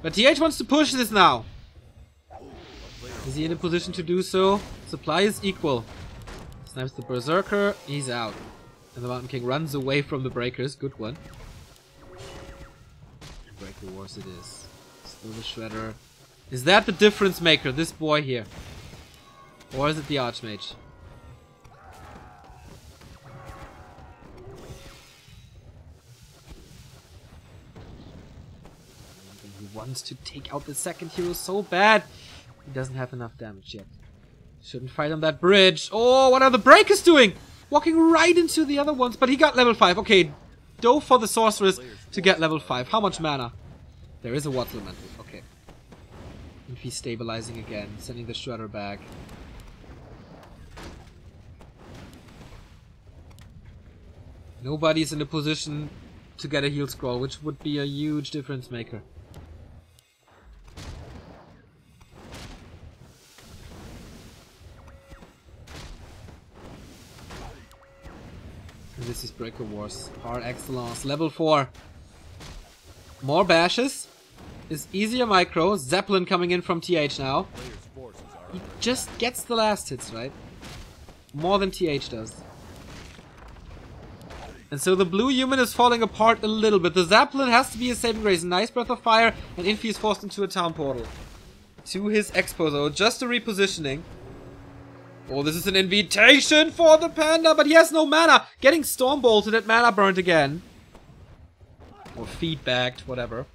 But TH wants to push this now. Is he in a position to do so? Supply is equal. Snipes the Berserker. He's out. And the Mountain King runs away from the breakers. Good one. Breaker Wars it is. Still the Shredder. Is that the difference maker? This boy here? Or is it the Archmage? He wants to take out the second hero so bad. He doesn't have enough damage yet. Shouldn't fight on that bridge. Oh, what are the breakers doing? Walking right into the other ones. But he got level 5. Okay, dove for the sorceress to get level 5. How much mana? There is a Water Elemental. Okay. Infi stabilizing again. Sending the Shredder back. Nobody's in a position to get a heal scroll, which would be a huge difference maker. This is Breaker Wars. Par excellence. Level 4. More bashes. Is easier micro. Zeppelin coming in from TH now. He just gets the last hits, right? More than TH does. And so the blue human is falling apart a little bit. The Zeppelin has to be a saving grace. Nice Breath of Fire. And Infi is forced into a town portal. To his Expo. Just a repositioning. Oh, this is an invitation for the Panda, but he has no mana. Getting Storm Bolted and mana burnt again. Or feedbacked, whatever.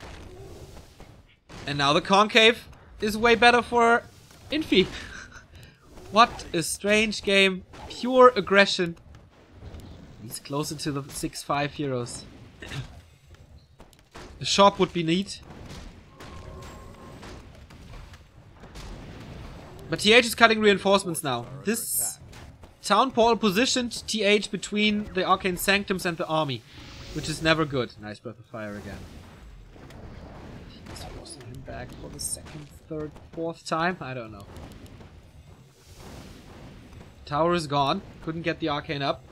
And now the Concave is way better for Infi. What a strange game. Pure aggression. He's closer to the 6-5 heroes. The shop would be neat. But TH is cutting reinforcements now. This town portal positioned TH between the Arcane Sanctums and the army, which is never good. Nice Breath of Fire again. He's forcing him back for the second, third, fourth time? I don't know. Tower is gone. Couldn't get the Arcane up.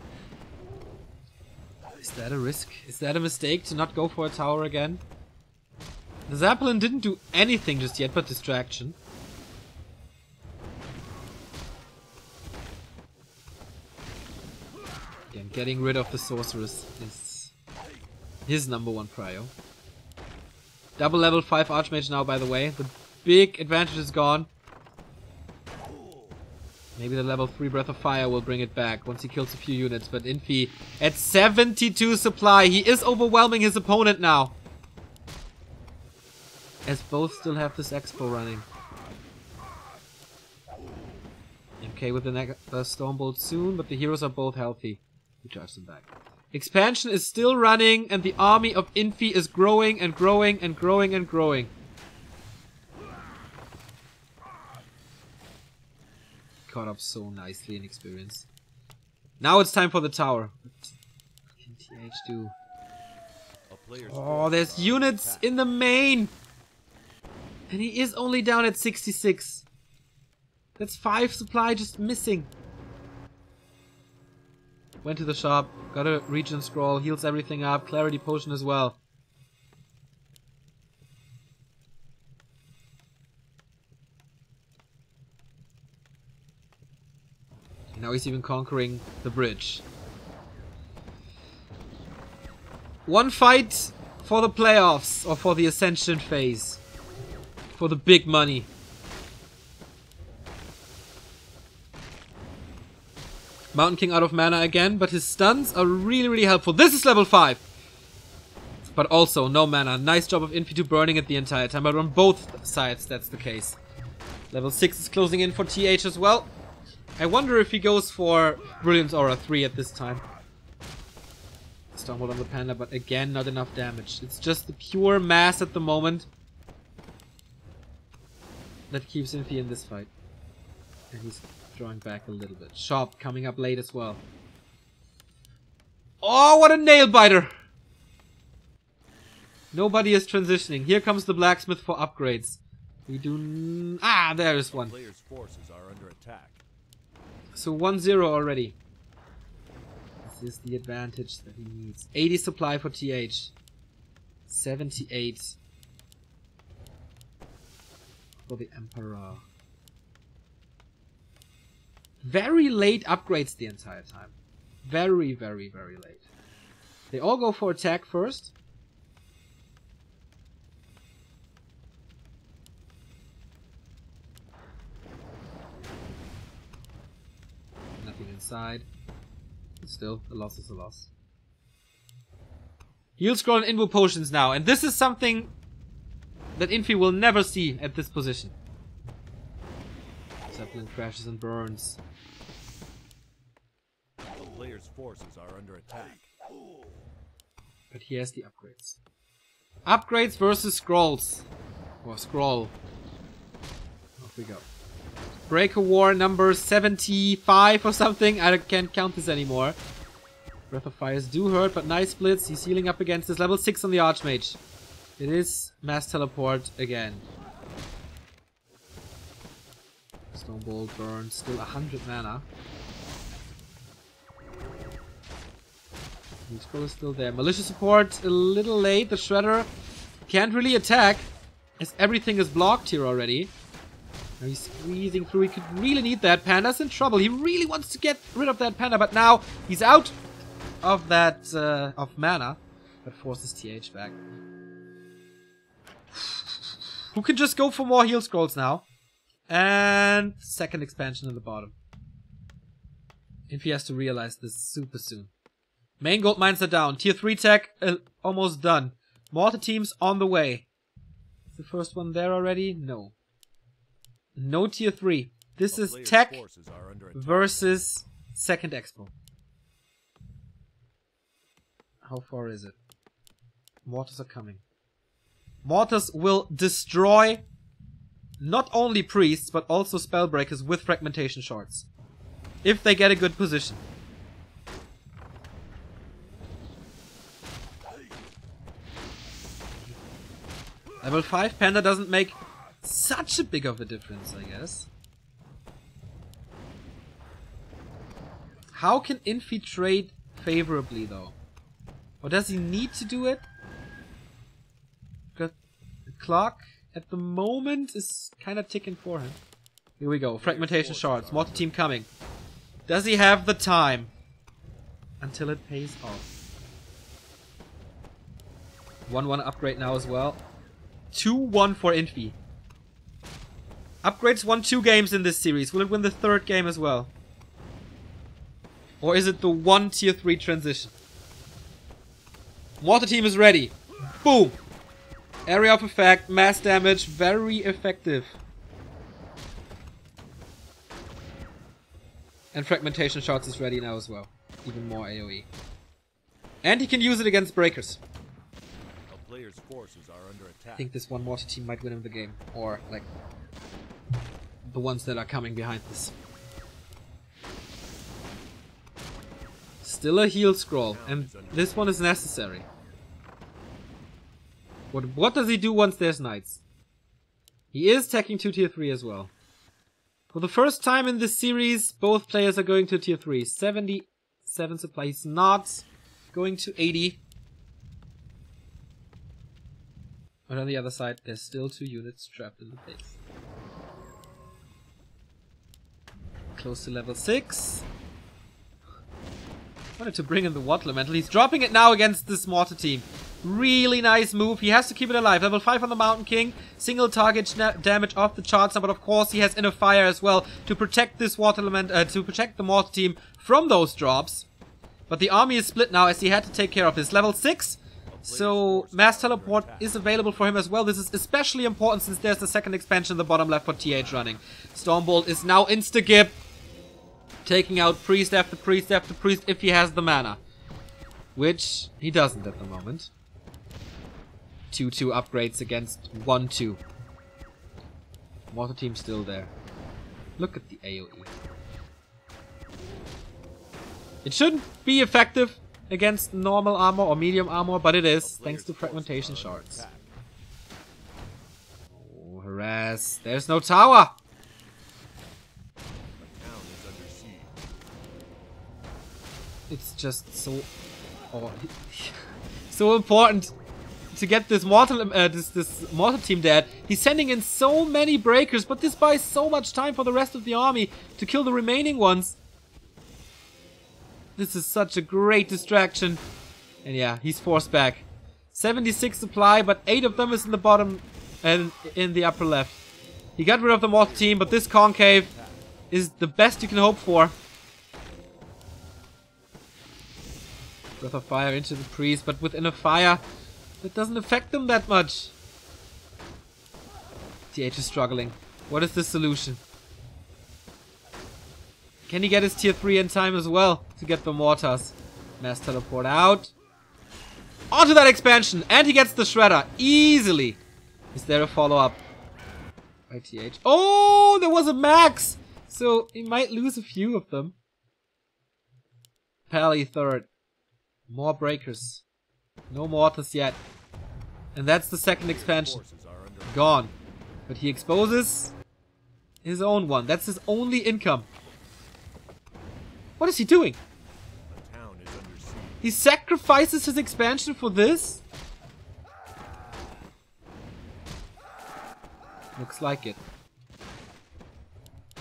Is that a risk? Is that a mistake to not go for a tower again? The Zeppelin didn't do anything just yet but distraction. Again, getting rid of the sorceress is his #1 prio. Double level 5 Archmage now, by the way. The big advantage is gone. Maybe the level 3 Breath of Fire will bring it back once he kills a few units. But Infi at 72 supply. He is overwhelming his opponent now. As both still have this Expo running. MK with the Stormbolt soon, but the heroes are both healthy. He drives them back. Expansion is still running, and the army of Infi is growing and growing and growing and growing. Caught up so nicely in experience. Now it's time for the tower. What can TH do? Oh, there's units in the main! And he is only down at 66. That's 5 supply just missing. Went to the shop, got a Regen Scroll, heals everything up, Clarity Potion as well. Now he's even conquering the bridge. One fight for the playoffs, or for the ascension phase. For the big money. Mountain King out of mana again, but his stuns are really, really helpful. This is level 5. But also, no mana. Nice job of Infi to burning it the entire time, but on both sides that's the case. Level 6 is closing in for TH as well. I wonder if he goes for Brilliance Aura 3 at this time. Stumbled on the Panda, but again, not enough damage. It's just the pure mass at the moment that keeps Infi in this fight. And he's drawing back a little bit. Shop coming up late as well. Oh, what a nail biter! Nobody is transitioning. Here comes the blacksmith for upgrades. We do... there's one. Player's forces are under attack. So 1-0 already. This is the advantage that he needs. 80 supply for TH. 78 for the Emperor. Very late upgrades the entire time. Very, very, very late. They all go for attack first. Nothing inside. But still, a loss is a loss. Heal scroll and invo potions now. And this is something that Infi will never see at this position. Zeppelin crashes and burns. The player's forces are under attack. But he has the upgrades. Upgrades versus scrolls. Or scroll. Off we go. Breaker War number 75 or something. I can't count this anymore. Breath of Fires do hurt, but nice splits. He's healing up against this. Level 6 on the Archmage. It is Mass Teleport again. Stonebolt burn. Still 100 mana. The scroll is still there. Malicious support a little late. The Shredder can't really attack as everything is blocked here already. Now he's squeezing through. He could really need that. Panda's in trouble. He really wants to get rid of that Panda, but now he's out of that of mana. That forces TH back. Who can just go for more heal scrolls now? And second expansion in the bottom. Infi has to realize this super soon. Main gold mines are down. Tier 3 tech almost done. Mortar teams on the way. Is the first one there already? No. No tier 3. This is tech versus second expo. How far is it? Mortars are coming. Mortars will destroy not only priests, but also spellbreakers with fragmentation shards. If they get a good position. Level 5 Panda doesn't make such a big of a difference, I guess. How can Infi trade favorably, though? Or does he need to do it? Because the clock at the moment is kind of ticking for him. Here we go. Fragmentation shards. Mortar team coming. Does he have the time? Until it pays off. 1-1 upgrade now as well. 2-1 for Infi. Upgrades won 2 games in this series. Will it win the 3rd game as well? Or is it the 1 tier 3 transition? Mortar team is ready. Boom! Area of effect, mass damage, very effective. And fragmentation shards is ready now as well. Even more AoE. And he can use it against breakers. A player's forces are under attack. I think this one mortar team might win him the game. Or, like, the ones that are coming behind this. Still a heal scroll, and this one is necessary. What does he do once there's knights? He is teching to tier 3 as well. For the first time in this series, both players are going to tier 3. 77 supply. He's not going to 80. But on the other side, there's still 2 units trapped in the base. Close to level 6. Wanted to bring in the Water Elemental. He's dropping it now against this Mortar team. Really nice move. He has to keep it alive. Level 5 on the Mountain King. Single target damage off the charts now, but of course he has Inner Fire as well to protect this Water Element, to protect the Mortar team from those drops. But the army is split now as he had to take care of this. Level 6. So Mass Teleport is available for him as well. This is especially important since there's the second expansion in the bottom left for TH running. Stormbolt is now insta-gib, taking out priest after priest after priest if he has the mana. Which he doesn't at the moment. 2-2 upgrades against 1-2. Water team still there. Look at the AoE. It shouldn't be effective against normal armor or medium armor, but it is, thanks to fragmentation shards. Oh, harass. There's no tower! It's just so... Oh, so important to get this mortar, this mortar team dead. He's sending in so many breakers, but this buys so much time for the rest of the army to kill the remaining ones. This is such a great distraction. And yeah, he's forced back. 76 supply, but 8 of them is in the bottom and in the upper left. He got rid of the mortar team, but this concave is the best you can hope for. Breath of Fire into the priest, but within a fire, that doesn't affect them that much. TH is struggling. What is the solution? Can he get his tier 3 in time as well to get the mortars? Mass Teleport out. Onto that expansion! And he gets the Shredder. Easily. Is there a follow-up? By TH. Oh! There was a max! So he might lose a few of them. Pally third. More breakers. No mortars yet. And that's the second expansion. Gone. But he exposes his own one. That's his only income. What is he doing? He sacrifices his expansion for this? Looks like it.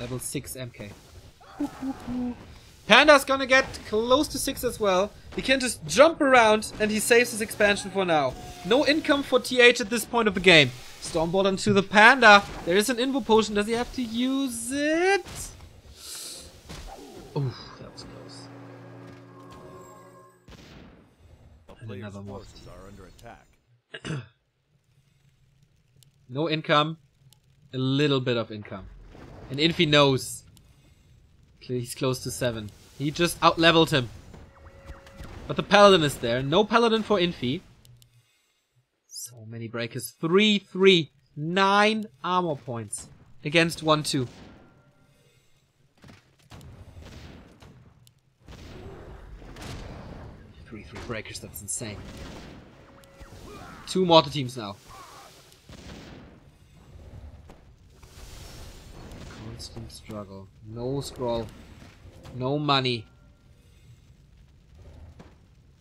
Level 6 MK. Panda's gonna get close to 6 as well. He can just jump around and he saves his expansion for now. No income for TH at this point of the game. Stormbolt onto the Panda. There is an Invo Potion. Does he have to use it? Ooh, that was close. And another morph. No income. A little bit of income. And Infi knows. He's close to 7. He just out-leveled him. But the Paladin is there. No Paladin for Infi. So many breakers. 3-3. 9 armor points. Against 1-2. 3-3 breakers, that's insane. 2 mortar teams now. Constant struggle. No scroll. No money.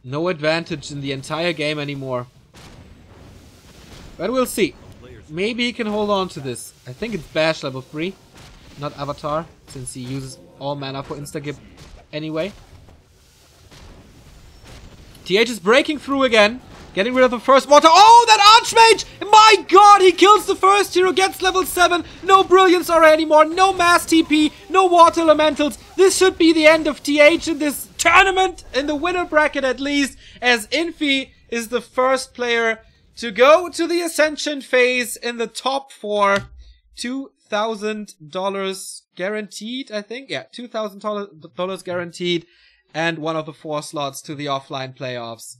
No advantage in the entire game anymore. But we'll see. Maybe he can hold on to this. I think it's Bash level 3. Not Avatar, since he uses all mana for insta-gib anyway. TH is breaking through again. Getting rid of the first mortar. Oh, that Archmage! My god, he kills the first hero, gets level 7. No Brilliance Aura anymore. No Mass TP. No Water Elementals. This should be the end of TH in this tournament. In the winner bracket at least. As Infi is the first player to go to the Ascension phase in the top 4. $2,000 guaranteed, I think. Yeah, $2,000 guaranteed. And one of the 4 slots to the offline playoffs.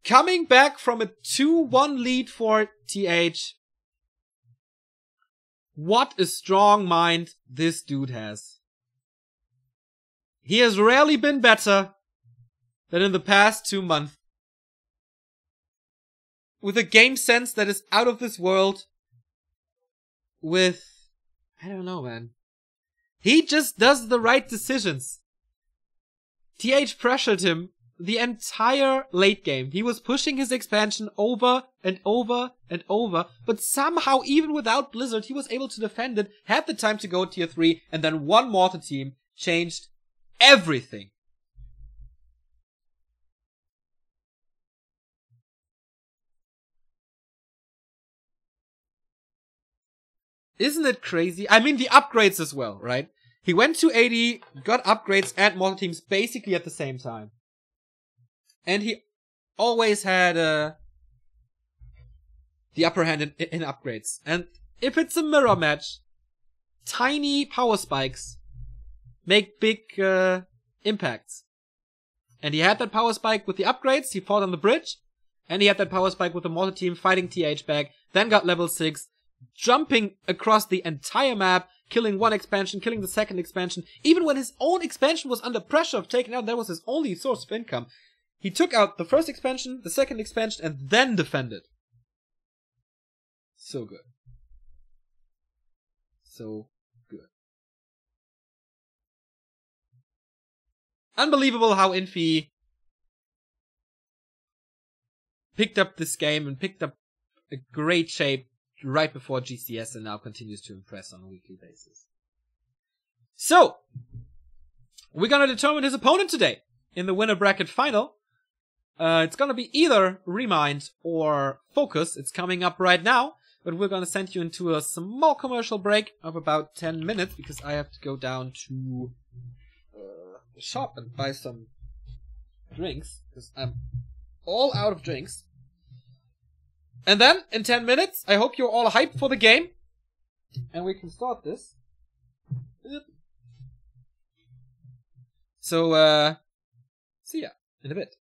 Coming back from a 2-1 lead for TH. What a strong mind this dude has. He has rarely been better than in the past 2 months. With a game sense that is out of this world. With... I don't know, man. He just does the right decisions. TH pressured him the entire late game. He was pushing his expansion over and over and over, but somehow, even without Blizzard, he was able to defend it, had the time to go tier 3, and then one mortar team changed everything. Isn't it crazy? I mean, the upgrades as well, right? He went to 80, got upgrades and mortal teams basically at the same time. And he always had the upper hand in upgrades. And if it's a mirror match, tiny power spikes make big impacts. And he had that power spike with the upgrades, he fought on the bridge, and he had that power spike with the mortal team fighting TH back, then got level 6, jumping across the entire map, killing one expansion, killing the second expansion. Even when his own expansion was under pressure of taking out, that was his only source of income. He took out the first expansion, the second expansion, and then defended. So good. So good. Unbelievable how Infi picked up this game and picked up a great shape right before GCS and now continues to impress on a weekly basis. So, we're gonna determine his opponent today in the winner bracket final. It's gonna be either Remind or Focus. It's coming up right now, but we're gonna send you into a small commercial break of about 10 minutes because I have to go down to the shop and buy some drinks because I'm all out of drinks. And then, in 10 minutes, I hope you're all hyped for the game. And we can start this. So, see ya in a bit.